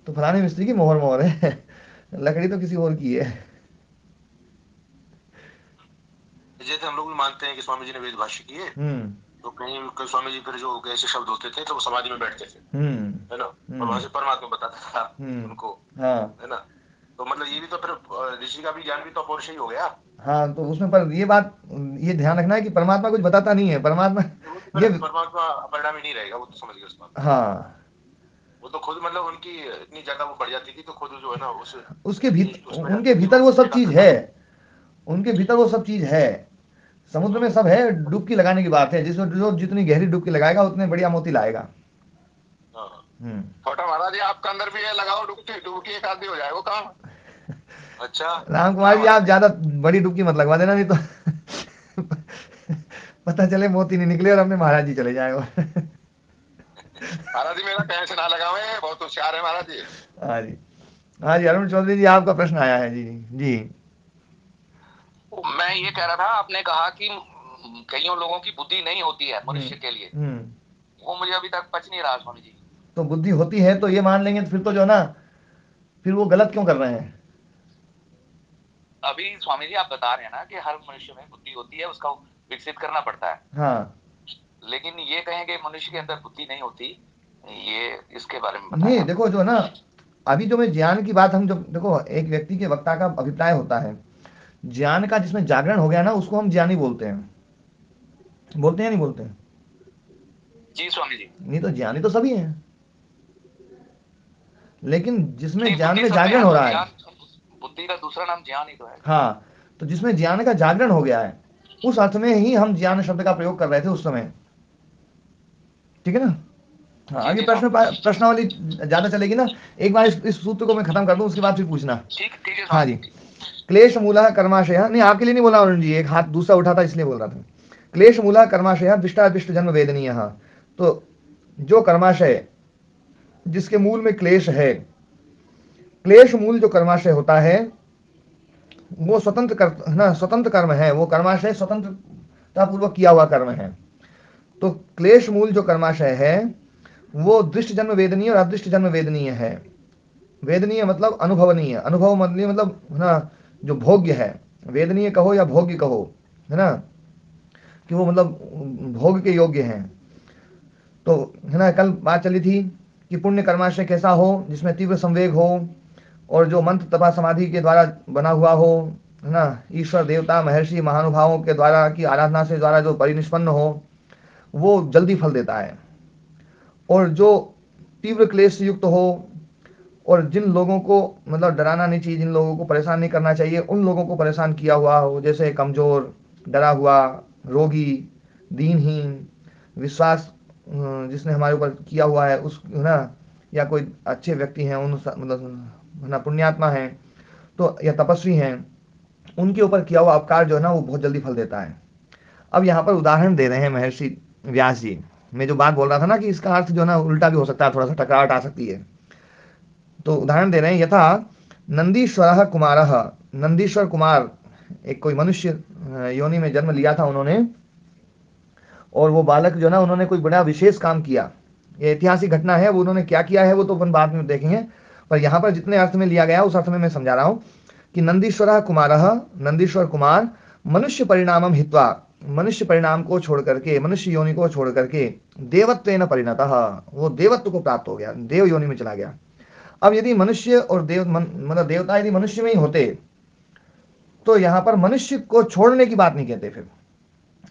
तो फलाने मिस्त्री की मोहर है, लकड़ी तो किसी और की है। जैसे हम लोग भी मानते हैं कि स्वामी जी ने वेद भाष्य किए, तो कहीं स्वामी जी फिर जो ऐसे शब्द होते थे तो वो समाधि में बैठते थे, है ना, और वहां से परमात्मा बताता था उनको, है ना। तो मतलब ये भी तो फिर ऋषि का भी ज्ञान भी तो अपौरुषीय हो गया। हाँ, तो उसमें पर ये बात, ये ध्यान रखना है कि परमात्मा कुछ बताता नहीं है। परमात्मा परमात्मा परिणामी नहीं रहेगा, वो तो समझ गया उस बात। हाँ, वो तो खुद मतलब उनकी इतनी ज्यादा वो बढ़ जाती थी, तो खुद जो है ना उसके भीतर, उनके भीतर वो सब चीज है, उनके भीतर वो सब चीज है। समुद्र में सब है, डुबकी लगाने की बात है, जिसमें जो जितनी गहरी डुबकी लगाएगा उतने बढ़िया मोती लाएगा। छोटा महाराज जी आपका अंदर भी है, लगाओ डुबकी एक आदमी हो जाएगा काम। अच्छा राम कुमार जी, आप ज्यादा बड़ी डुबकी मत लगवा देना, नहीं तो पता चले मोती नहीं निकले और हमने महाराज जी चले जाए। महाराज जी मेरा कहीं से ना लगावे, बहुत होशियार है महाराज जी। हाँ जी, हाँ जी, अरुण चौधरी जी आपका प्रश्न आया है। जी जी, मैं ये कह रहा था, आपने कहा कि कईयों लोगों की बुद्धि नहीं होती है मनुष्य के लिए, वो मुझे अभी तक पच नहीं रहा स्वामी जी। तो बुद्धि होती है तो ये मान लेंगे, तो फिर तो जो ना, फिर वो गलत क्यों कर रहे हैं? अभी स्वामी जी आप बता रहे हैं ना कि हर मनुष्य में बुद्धि होती है, उसका विकसित करना पड़ता है। हाँ, लेकिन ये कहेंगे मनुष्य के अंदर बुद्धि नहीं होती, ये इसके बारे में नहीं, देखो जो ना, अभी जो मैं ज्ञान की बात, हम जो देखो, एक व्यक्ति के वक्ता का अभिप्राय होता है, ज्ञान का जिसमें जागरण हो गया ना, उसको हम ज्ञानी बोलते हैं। बोलते हैं नहीं बोलते हैं? जी स्वामी जी। नहीं तो ज्ञानी तो सभी हैं, लेकिन जिसमें ज्ञान में जागरण हो रहा है, बुद्धि का दूसरा नाम ज्ञान ही तो है। हाँ, तो जिसमें ज्ञान का जागरण हो गया है, उस अर्थ में ही हम ज्ञान शब्द का प्रयोग कर रहे थे उस समय, ठीक है ना। हाँ, आगे प्रश्नावली ज्यादा चलेगी ना, एक बार इस सूत्र को मैं खत्म कर दूं, उसके बाद फिर पूछना। ठीक है। हाँ जी, क्लेश मूलः कर्माशयः, नहीं आपके लिए नहीं बोला अरुण जी, एक हाथ दूसरा उठा था इसलिए बोल रहा था। क्लेश मूलः कर्माशयः दृष्टादृष्ट जन्म वेदनीयः, तो जो कर्माशय, जिसके मूल में क्लेश है, क्लेश मूल जो कर्माशय होता है वो स्वतंत्र कर्म है, वो कर्माशय स्वतंत्रता पूर्वक किया हुआ कर्म है। तो क्लेश मूल जो कर्माशय है वो दृष्ट जन्म वेदनीय और अदृष्ट जन्म वेदनीय है। वेदनीय मतलब अनुभवनीय, अनुभव मतलब है ना, जो भोग्य है, वेदनीय कहो या भोग्य कहो, है ना, कि वो मतलब भोग के योग्य हैं। तो है ना, कल बात चली थी कि पुण्य कर्माशय कैसा हो, जिसमें तीव्र संवेग हो, और जो मंत्र तपा समाधि के द्वारा बना हुआ हो, है ना, ईश्वर देवता महर्षि महानुभावों के द्वारा की आराधना से द्वारा जो परिनिष्पन्न हो, वो जल्दी फल देता है। और जो तीव्र क्लेश से युक्त हो, और जिन लोगों को मतलब डराना नहीं चाहिए, जिन लोगों को परेशान नहीं करना चाहिए, उन लोगों को परेशान किया हुआ हो, जैसे कमजोर, डरा हुआ, रोगी, दीनहीन, विश्वास जिसने हमारे ऊपर किया हुआ है उस, है ना, या कोई अच्छे व्यक्ति हैं, उन मतलब है ना, पुण्यात्मा हैं, तो या तपस्वी हैं, उनके ऊपर किया हुआ अपकार जो है ना, वो बहुत जल्दी फल देता है। अब यहाँ पर उदाहरण दे रहे हैं महर्षि व्यास जी। मैं जो बात बोल रहा था ना कि इसका अर्थ जो है ना उल्टा भी हो सकता है, थोड़ा सा टकराहट आ सकती है। तो उदाहरण दे रहे हैं, यथा नंदीश्वर कुमार, नंदीश्वर कुमार एक कोई मनुष्य योनि में जन्म लिया था उन्होंने, और वो बालक जो ना उन्होंने कोई बड़ा विशेष काम किया। ये ऐतिहासिक घटना है, वो उन्होंने क्या किया है वो तो अपन बाद में देखेंगे, पर यहाँ पर जितने अर्थ में लिया गया उस अर्थ में मैं समझा रहा हूँ कि नंदीश्वर कुमार, नंदीश्वर कुमार मनुष्य परिणामम हित्वा, मनुष्य परिणाम को छोड़ करके, मनुष्य योनि को छोड़ करके देवत्वेन परिणतः, वो देवत्व को प्राप्त हो गया, देव योनि में चला गया। अब यदि मनुष्य और देव मतलब देवता यदि मनुष्य में ही होते तो यहाँ पर मनुष्य को छोड़ने की बात नहीं कहते, फिर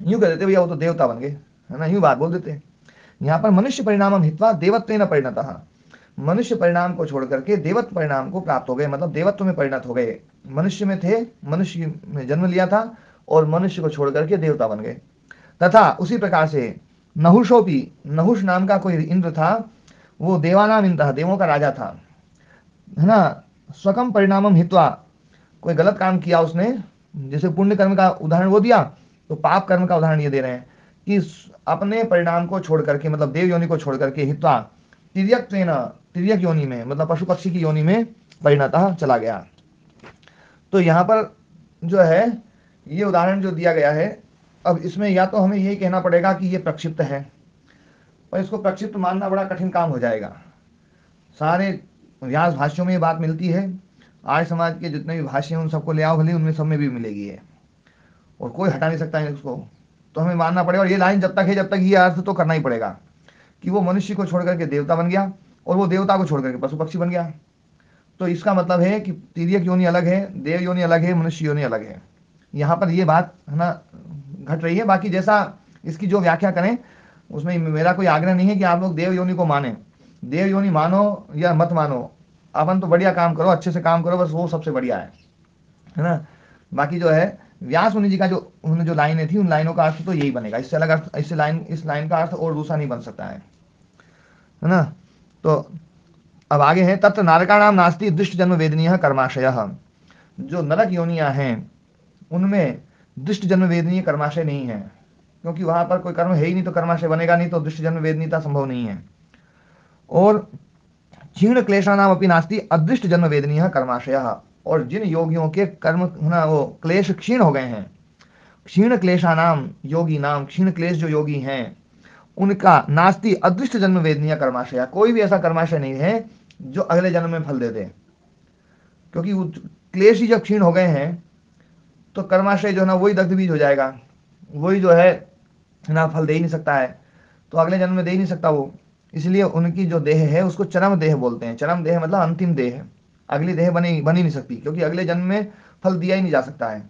यूं कह देते भैया वो तो देवता बन गए, है ना, यूं बात बोल देते। यहाँ पर मनुष्य परिणामम हित्वा देवत्वेन परिणतः, मनुष्य परिणाम को छोड़ करके देवत्व परिणाम को प्राप्त हो गए, मतलब देवत्व में परिणत हो गए। मनुष्य में थे, मनुष्य में जन्म लिया था और मनुष्य को छोड़ करके देवता बन गए। तथा उसी प्रकार से नहुषोपी, नहुष नाम का कोई इंद्र था, वो देवानाम इंद्र, देवों का राजा था, है ना। स्वकम परिणामम हित्वा, कोई गलत काम किया उसने, जैसे पुण्य कर्म का उदाहरण वो दिया, तो पाप कर्म का उदाहरण ये दे रहे हैं कि अपने परिणाम को छोड़ करके, मतलब देव योनि को छोड़ करके, हित्वा तिर्यक्त्वेन, तिर्यक योनि में मतलब पशु पक्षी की योनि में परिणतः चला गया। तो यहाँ पर जो है ये उदाहरण जो दिया गया है, अब इसमें या तो हमें यही कहना पड़ेगा कि ये प्रक्षिप्त है, पर इसको प्रक्षिप्त मानना बड़ा कठिन काम हो जाएगा। सारे व्यास भाष्यों में ये बात मिलती है, आर्य समाज के जितने भी भाष्य हैं उन सबको ले आओ भले, उनमें सब में भी मिलेगी है, और कोई हटा नहीं सकता है इसको, तो हमें मानना पड़ेगा। और ये लाइन जब तक है, जब तक ये अर्थ तो करना ही पड़ेगा कि वो मनुष्य को छोड़ करके देवता बन गया और वो देवता को छोड़ करके पशु पक्षी बन गया। तो इसका मतलब है कि तिर्यक योनि अलग है, देव योनि अलग है, मनुष्य योनि अलग है। यहाँ पर ये बात है ना घट रही है। बाकी जैसा इसकी जो व्याख्या करें उसमें मेरा कोई आग्रह नहीं है कि आप लोग देव योनि को माने, देव योनि मानो या मत मानो, अपन तो बढ़िया काम करो, अच्छे से काम करो, बस वो सबसे बढ़िया है ना। बाकी जो है व्यास मुनि जी का जो उन्होंने जो लाइनें थी, उन लाइनों का अर्थ तो यही बनेगा, इससे अलग अर्थ, इससे लाइन, इस लाइन का अर्थ और दूसरा नहीं बन सकता है ना। तो अब आगे है, तत्र नारकाणाम नास्ति दृष्ट जन्म वेदनीय कर्माशयः, जो नरक योनियां हैं उनमें दृष्ट जन्म वेदनीय कर्माशय नहीं है, क्योंकि वहां पर कोई कर्म है ही नहीं, तो कर्माशय बनेगा नहीं, तो दृष्ट जन्म वेदनीयता संभव नहीं है। और क्षीण क्लेशानाम अपनी नास्ति अदृष्ट जन्म वेदनीय कर्माशयः, और जिन योगियों के कर्म ना वो क्लेश क्षीण हो गए हैं, क्षीण क्लेशानाम योगी नाम, क्षीण क्लेश जो योगी हैं उनका नास्ति अदृष्ट जन्म वेदनीय कर्माशय, कोई भी ऐसा कर्माशय नहीं है जो अगले जन्म में फल दे दे, क्योंकि वो क्लेश ही जब क्षीण हो गए हैं तो कर्माशय जो है ना वही दग्ध बीज हो जाएगा, वही जो है ना फल दे ही नहीं सकता है, तो अगले जन्म में दे ही नहीं सकता वो। इसलिए उनकी जो देह है उसको चरम देह बोलते हैं। चरम देह मतलब अंतिम देह, अगली देह बन ही नहीं सकती, क्योंकि अगले जन्म में फल दिया ही नहीं जा सकता है,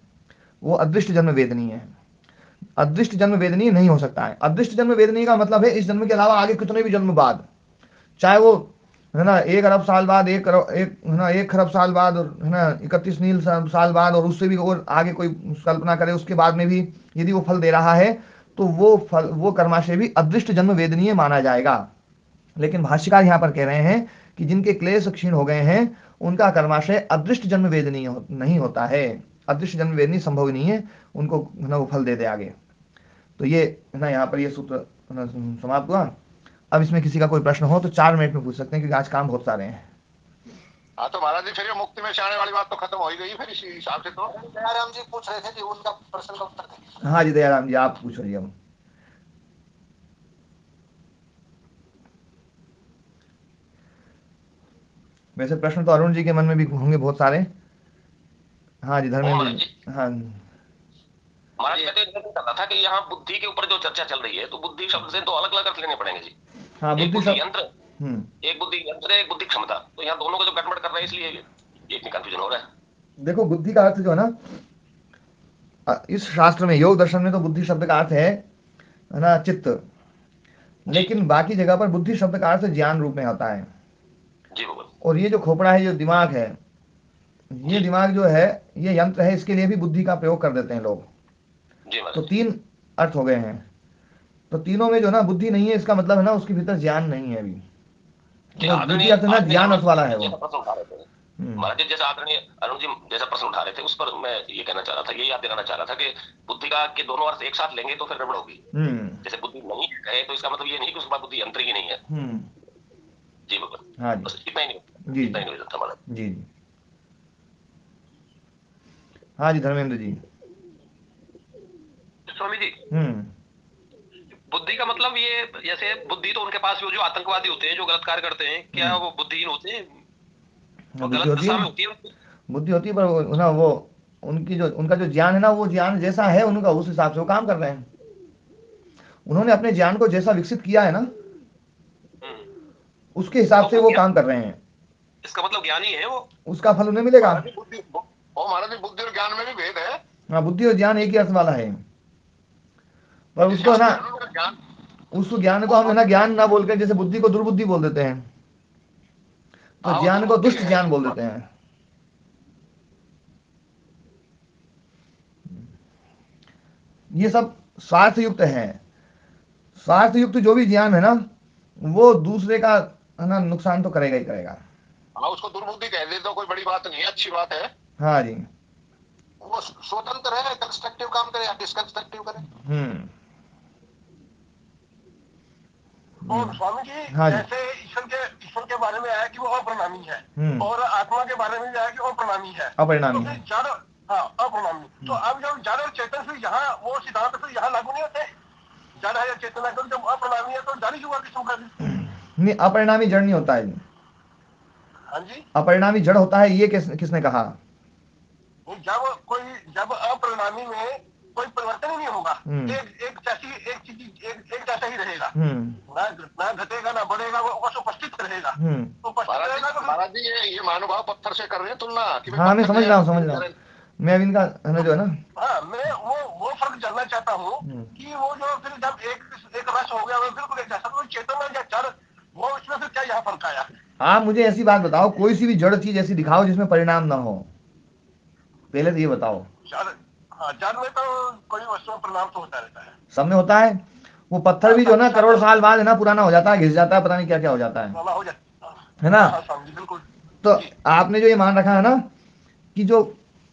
वो अदृष्ट जन्म वेदनीय है। अदृष्ट जन्म वेदनीय नहीं हो सकता है। अदृष्ट जन्म वेदनीय का मतलब है इस जन्म के अलावा आगे कितने भी जन्म बाद, चाहे वो है ना 1 अरब साल बाद, 1 खरब साल बाद, है ना 31 नील साल बाद, और उससे भी और आगे कोई कल्पना करे उसके बाद में भी यदि वो फल दे रहा है तो वो फल, वो कर्माशय भी अदृष्ट जन्म वेदनीय माना जाएगा। लेकिन भाष्यकार यहाँ पर कह रहे हैं कि जिनके क्लेश क्षीण हो गए हैं उनका कर्माशय अदृष्ट जन्म वेदनीय नहीं होता है, अदृष्ट जन्म वेदनीय संभव नहीं है, उनको है ना वो फल दे दे आगे। तो ये है ना यहाँ पर ये सूत्र समाप्त हुआ। अब इसमें किसी का कोई प्रश्न हो तो 4 मिनट में पूछ सकते हैं, क्योंकि आज काम बहुत सारे हैं। हाँ तो महाराज जी फिर ये मुक्ति में जाने वाली बात तो खत्म हो ही गई फिर इसी हिसाब से। तो दयाराम जी पूछ रहे थे कि उनका प्रश्न का उत्तर दें। हाँ जी दयाराम जी आप पूछ रही हम। वैसे प्रश्न तो अरुण जी के मन में भी होंगे बहुत सारे। हाँ जी धर्मेंद्र जी। हाँ महाराज मैं तो कर रहा था कि यहाँ बुद्धि के ऊपर जो चर्चा चल रही है, तो बुद्धि शब्द से तो अलग अलग अर्थ लेने पड़ेंगे जी। हाँ बुद्धि यंत्र, एक बुद्धि यंत्र, एक बुद्धि क्षमता, तो यहाँ दोनों को जो गड़बड़ कर रहे हैं इसलिए ये कंफ्यूजन हो रहा है। देखो बुद्धि का अर्थ जो है ना इस शास्त्र में योग दर्शन में तो बुद्धि शब्द का अर्थ है ना चित्त, लेकिन बाकी जगह पर बुद्धि शब्द का अर्थ ज्ञान रूप में होता है। और ये जो खोपड़ा है, जो दिमाग है, ये दिमाग जो है ये यंत्र है, इसके लिए भी बुद्धि का प्रयोग कर देते हैं लोग। तो 3 अर्थ हो गए हैं, तो तीनों में जो ना बुद्धि नहीं है, इसका मतलब है ना उसके भीतर ज्ञान नहीं है अभी। बुद्धि अर्थ ना ज्ञान अर्थ वाला है वो। महाराज जैसा आदरणीय अरुण जी जैसा प्रश्न उठा रहे थे उस पर मैं ये कहना चाह रहा था, ये याद दिलाना चाह रहा था कि बुद्धि का के दोनों अर्थ एक साथ लेंगे तो फिर गड़बड़ होगी। जैसे बुद्धि नहीं है तो इसका मतलब ये नहीं कि उसके बाद बुद्धि यंत्र ही नहीं है। जी हाँ बस इतना ही नहीं। जी इतना ही निवेदन था हमारा। जी जी। हाँ जी धर्मेंद्र जी। स्वामी जी हम्म। बुद्धि का मतलब ये, जैसे बुद्धि तो उनके पास जो आतंकवादी होते हैं, जो गलत कार्य करते हैं, क्या वो बुद्धिहीन होते हैं? वो बुद्धि गलत होती दिशा है, में होती है उनकी? बुद्धि होती है, पर ना वो उनकी जो उनका जो ज्ञान है ना, वो ज्ञान जैसा है उनका, उस हिसाब से वो काम कर रहे हैं। उन्होंने अपने ज्ञान को जैसा विकसित किया है ना, उसके हिसाब से वो काम कर रहे हैं। इसका मतलब ज्ञानी है वो, उसका फल उन्हें मिलेगा। महाराज बुद्धि और ज्ञान में भी भेद है। हाँ, बुद्धि और ज्ञान एक ही अर्थ वाला है, पर उसको ना, उसको ज्ञान को हम है ना ज्ञान ना बोलकर जैसे बुद्धि को दुर्बुद्धि बोल देते हैं, तो ज्ञान को दुष्ट ज्ञान बोल देते हैं। ये सब स्वार्थ युक्त है। स्वार्थ युक्त जो भी ज्ञान है ना, वो दूसरे का है ना नुकसान तो करेगा ही करेगा। हाँ, उसको दुर्बुद्धि कह दे तो कोई बड़ी बात नहीं है, अच्छी बात है। हाँ जी। वो स्वतंत्र है, कंस्ट्रक्टिव काम करे या डिस्कंस्ट्रक्टिव करे। और स्वामी जी हाँ जी। जैसे ईश्वर के बारे में आया कि वो अप्रणामी है, और आत्मा के बारे में भी आया कि वो अप्रणामी है, अपरिणामी तो है। जड़, हाँ अप्रणामी। तो अब जब जड़ और चेतन फिर यहाँ वो सिद्धांत फिर यहाँ लागू नहीं होते? जड़ है या चेतन है, जब अप्रणामी है तो जड़ ही हुआ किस्म का। नहीं, अपरिणामी जड़ नहीं होता है। हाँ जी, अपरिणामी जड़ होता है, ये किसने कहा? जब अप्रणामी में कोई परिवर्तन ही नहीं होगा, एक जैसा ही रहेगा, ना घटेगा ना बढ़ेगा, वो उपस्थित रहेगा। तो महाराज जी ये महानुभाव पत्थर से कर रहे हैं तुलना? हाँ, मैं समझ रहा हूँ। मैं अब इनका है ना जो है ना, हाँ, मैं वो फर्क जानना चाहता हूँ कि वो जो फिर जब एक रस हो गया, बिल्कुल एक जैसा, तो चेतन या जड़, वो उसमें फिर क्या यहाँ फर्क आया? आप मुझे ऐसी बात बताओ, कोई सी भी जड़ चीज ऐसी दिखाओ जिसमें परिणाम ना हो, पहले तो ये बताओ। जड़ में तो कोई वस्तु में परिणाम तो होता रहता है, सब में होता है। वो पत्थर भी जो ना करोड़ साल बाद है ना पुराना हो जाता है, घिस जाता है, पता नहीं क्या क्या हो जाता है ना। तो आपने जो ये मान रखा है ना कि जो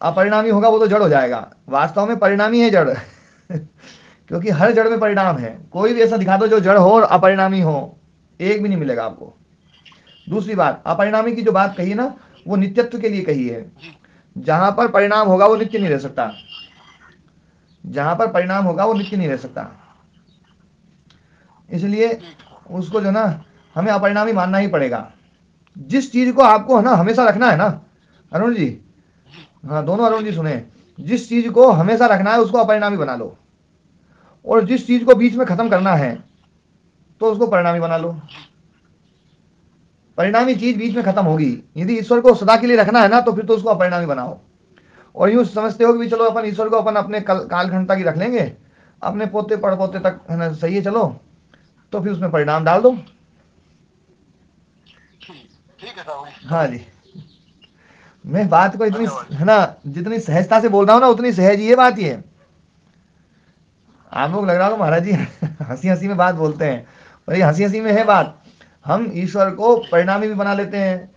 अपरिणामी होगा वो तो जड़ हो जाएगा, वास्तव में परिणामी है जड़ क्योंकि हर जड़ में परिणाम है। कोई भी ऐसा दिखा दो जो जड़ हो और अपरिणामी हो, एक भी नहीं मिलेगा आपको। दूसरी बात, अपरिणामी की जो बात कही है ना, वो नित्यत्व के लिए कही है। जहां पर परिणाम होगा वो नित्य नहीं रह सकता, जहां पर परिणाम होगा वो नित्य नहीं रह सकता। इसलिए उसको जो ना हमें अपरिणामी मानना ही पड़ेगा। जिस चीज को आपको है ना हमेशा रखना है ना अरुण जी, हाँ दोनों अरुण जी सुने, जिस चीज को हमेशा रखना है उसको अपरिणामी बना लो, और जिस चीज को बीच में खत्म करना है तो उसको परिणामी बना लो। परिणामी चीज बीच में खत्म होगी। यदि ईश्वर को सदा के लिए रखना है ना तो फिर तो उसको अपरिणामी बनाओ। और यूं समझते हो कि भी चलो अपन ईश्वर को अपन अपने कालखंड तक ही रख लेंगे, अपने पोते पड़पोते तक है ना सही है चलो, तो फिर उसमें परिणाम डाल दो। ठीक है। हाँ जी, मैं बात को इतनी है ना जितनी सहजता से बोल रहा हूँ ना उतनी सहज ये बात ही है। आप लोग लग रहा हो महाराज जी हंसी हंसी में बात बोलते हैं, और ये हंसी हंसी में है बात। हम ईश्वर को परिणामी भी बना लेते हैं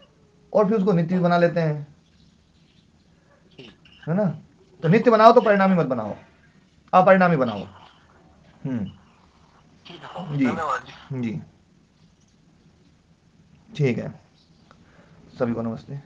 और फिर उसको नित्य भी बना लेते हैं, है ना। तो नित्य बनाओ तो परिणामी मत बनाओ, अपरिणामी बनाओ। जी जी, ठीक है। सभी को नमस्ते।